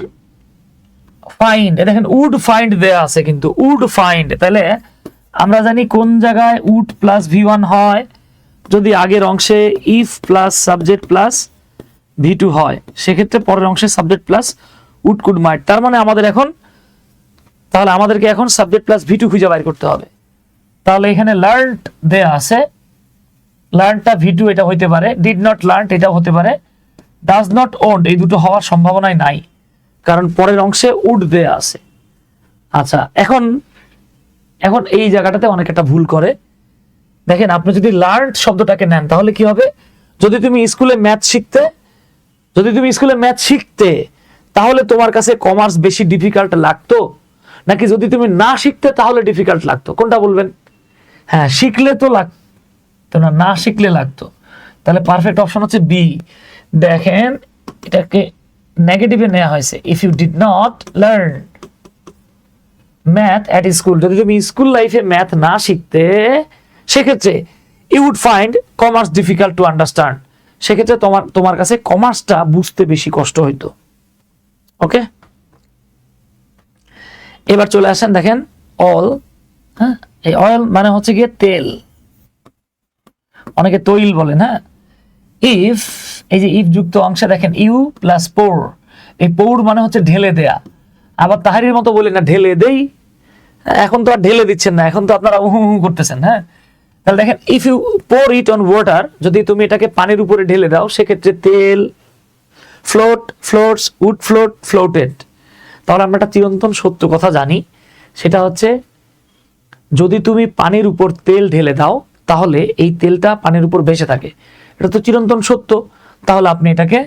ফাইন্ড, দেখেন উড ফাইন্ড দেয়া আছে কিন্তু উড ফাইন্ড, তাহলে আমরা জানি কোন জায়গায় উড প্লাস V1 হয়, যদি আগের অংশে if plus subject plus V2 হয়, সেক্ষেত্রে পরের অংশে subject plus would could might. তার মানে আমাদেরকে এখন সাবজেক্ট প্লাস V2 খুঁজে বাইর করতে হবে। তাহলে এখানে লার্নড দেয়া আছে, লার্নটা V2 এটা হইতে পারে, ডিড নট লার্ন এটাও হতে পারে, ডাজ নট ওন্ড এই দুটো হওয়ার সম্ভাবনাই নাই। কারণ পরের অংশে উড দেয়া আছে। আচ্ছা, এখন এই জায়গাটাতে অনেক একটা ভুল করে। দেখেন, আপনি যদি লার্নড শব্দটাকে নেন তাহলে কি হবে? যদি তুমি স্কুলে ম্যাথ শিখতে তাহলে তোমার কাছে কমার্স বেশি ডিফিকাল্ট লাগতো, নাকি যদি তুমি না শিখতে তাহলে ডিফিকাল্ট লাগতো? কোনটা বলবেন? হ্যাঁ, শিখলে তো লাগতো না, না শিখলে লাগতো। তাহলে পারফেক্ট অপশন হচ্ছে বি। দেখেন, এটাকে নেগেটিভে নেওয়া হয়েছে। If you did not learn math at school, যদি তুমি স্কুল লাইফে ম্যাথ না শিখতে, সেক্ষেত্রে you would find commerce difficult to understand, সেক্ষেত্রে তোমার কাছে কমার্সটা বুঝতে বেশি কষ্ট হইতো। ওকে, এবার চলে আসেন, দেখেন অল। হ্যাঁ, এই অয়েল মানে হচ্ছে গিয়ে তেল, অনেকে তৈল বলেন। হ্যাঁ, ইফ, এই যে ইফ যুক্ত অংশে দেখেন ইউ প্লাস পোর, এই পোর মানে হচ্ছে ঢেলে দেয়া। আবার তাহারির মতো বলি না ঢেলে দেই, এখন তো আর ঢেলে দিচ্ছেন না, এখন তো আপনারা উহু করতেছেন। হ্যাঁ, তাহলে দেখেন if you pour it on water, যদি তুমি এটাকে পানির উপরে ঢেলে দাও, সেক্ষেত্রে তেল ফ্লোটস, উড ফ্লোটেড। তাহলে আমরা একটা চিরন্তন সত্য কথা জানি, সেটা হচ্ছে যদি তুমি পানির উপর তেল ঢেলে দাও তাহলে এই তেলটা পানির উপর ভেসে থাকে। এটা তো চিরন্তন সত্য। তাহলে আপনি এটাকে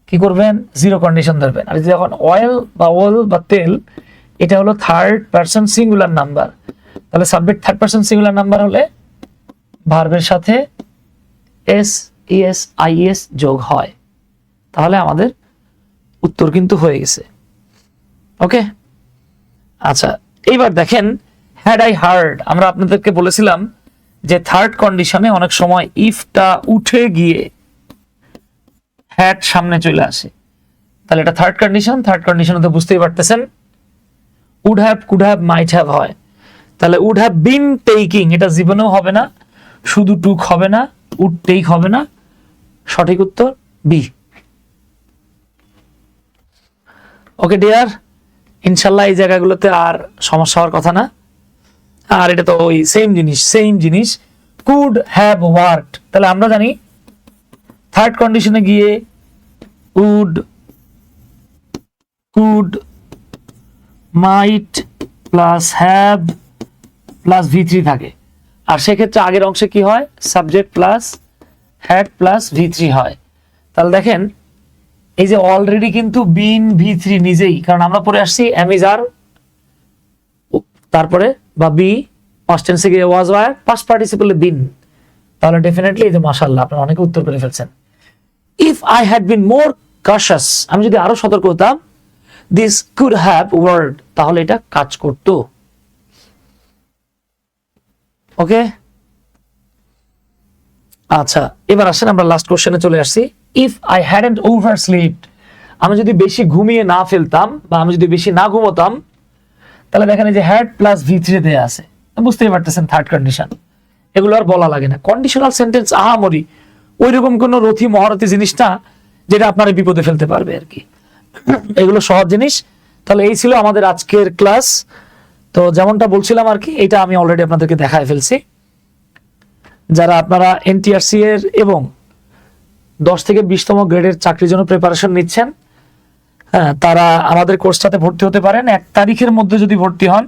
কি করবেন? জিরো কন্ডিশন ধরবেন। আর যখন অয়েল বা ওল বা তেল, এটা হলো থার্ড পারসন সিঙ্গুলার নাম্বার, তাহলে subject third person singular number হলে ভার্বের সাথে এস ইএস আইএস যোগ হয়। তাহলে আমাদের উত্তর কিন্তু হয়ে গেছে। ওকে, আচ্ছা, এইবার দেখেন হ্যাড আই হার্ড। আমরা আপনাদেরকে বলেছিলাম যে থার্ড কন্ডিশনে অনেক সময় ইফটা উঠে গিয়ে হ্যাড সামনে চলে আসে। তাহলে এটা থার্ড কন্ডিশন তো বুঝতেই পারতেছেন, would have, could have, might have হয়। তাহলে উড হ্যাভ বিন টেকিং, এটা জীবনেও হবে না, শুধু টুক হবে না, উড টেক হবে না। সঠিক উত্তর বি। ওকে ডিয়ার, ইনশাল্লাহ এই জায়গাগুলোতে আর সমস্যা হওয়ার কথা না। আর এটা তো ওই সেম জিনিস কুড হ্যাভ ওয়ার্কড। তাহলে আমরা জানি থার্ড কন্ডিশনে গিয়ে would, could, might plus have plus V3 থাকে। আর সেক্ষেত্রে আগের অংশে কি হয়? Subject plus had plus V3 হয়। তাহলে দেখেন এই যে অলরেডি কিন্তু বিন V3 নিজেই, কারণ আমরা পরে আসছি অ্যামিজার, তারপরে বা বি পাস্ট টেন্সে গিয়ে ওয়াজ ওয়ার, পাস্ট পার্টিসিপলে বিন। তাহলে ডেফিনেটলি এই যে মাশাআল্লাহ আপনারা অনেকে উত্তর করে ফেলছেন। ইফ আই হ্যাড বিন মোর কশাস, আমি যদি আরো সতর্ক হতাম, দিস কুড হ্যাভ ওয়ার্ড, তাহলে এটা কাজ করত। ওকে, আচ্ছা, এবার আসেন আমরা লাস্ট কোশ্চেনে চলে আসছি। If I hadn't over slipped, আমি যদি বেশি ঘুমিয়ে না ফেলতাম বা আমি যদি বেশি না ঘুমোতাম, তাহলে দেখেন এই যে হ্যাড প্লাস V3 দেয়া আছে, বুঝতেই পারতেছেন থার্ড কন্ডিশন। এগুলো আর বলা লাগে না। কন্ডিশনাল সেন্টেন্স আহামরি ওইরকম কোনো রথি মহারথী জিনিস না যেটা আপনার বিপদে ফেলতে পারবে আর কি, এগুলো সহজ জিনিস। তাহলে এই ছিল আমাদের আজকের ক্লাস। তো যেমনটা বলছিলাম আর কি, এটা আমি অলরেডি আপনাদেরকে দেখায় ফেলছি। যারা আপনারা NTRC এর এবং 10 থেকে 20তম গ্রেডের চাকরির জন্য প্রিপারেশন নিচ্ছেন, হ্যাঁ, তারা আমাদের কোর্সটাতে ভর্তি হতে পারেন। 1 তারিখের মধ্যে যদি ভর্তি হন,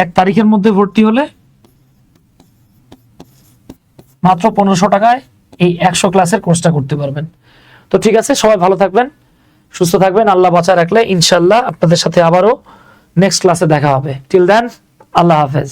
1 তারিখের মধ্যে ভর্তি হলে মাত্র 1500 টাকায় এই 100 ক্লাসের কোর্সটা করতে পারবেন। তো ঠিক আছে, সবাই ভালো থাকবেন, সুস্থ থাকবেন, আল্লাহ বাঁচা রাখলে ইনশাল্লাহ আপনাদের সাথে আবারও নেক্সট ক্লাসে দেখা হবে। টিল দেন, আল্লাহ হাফেজ।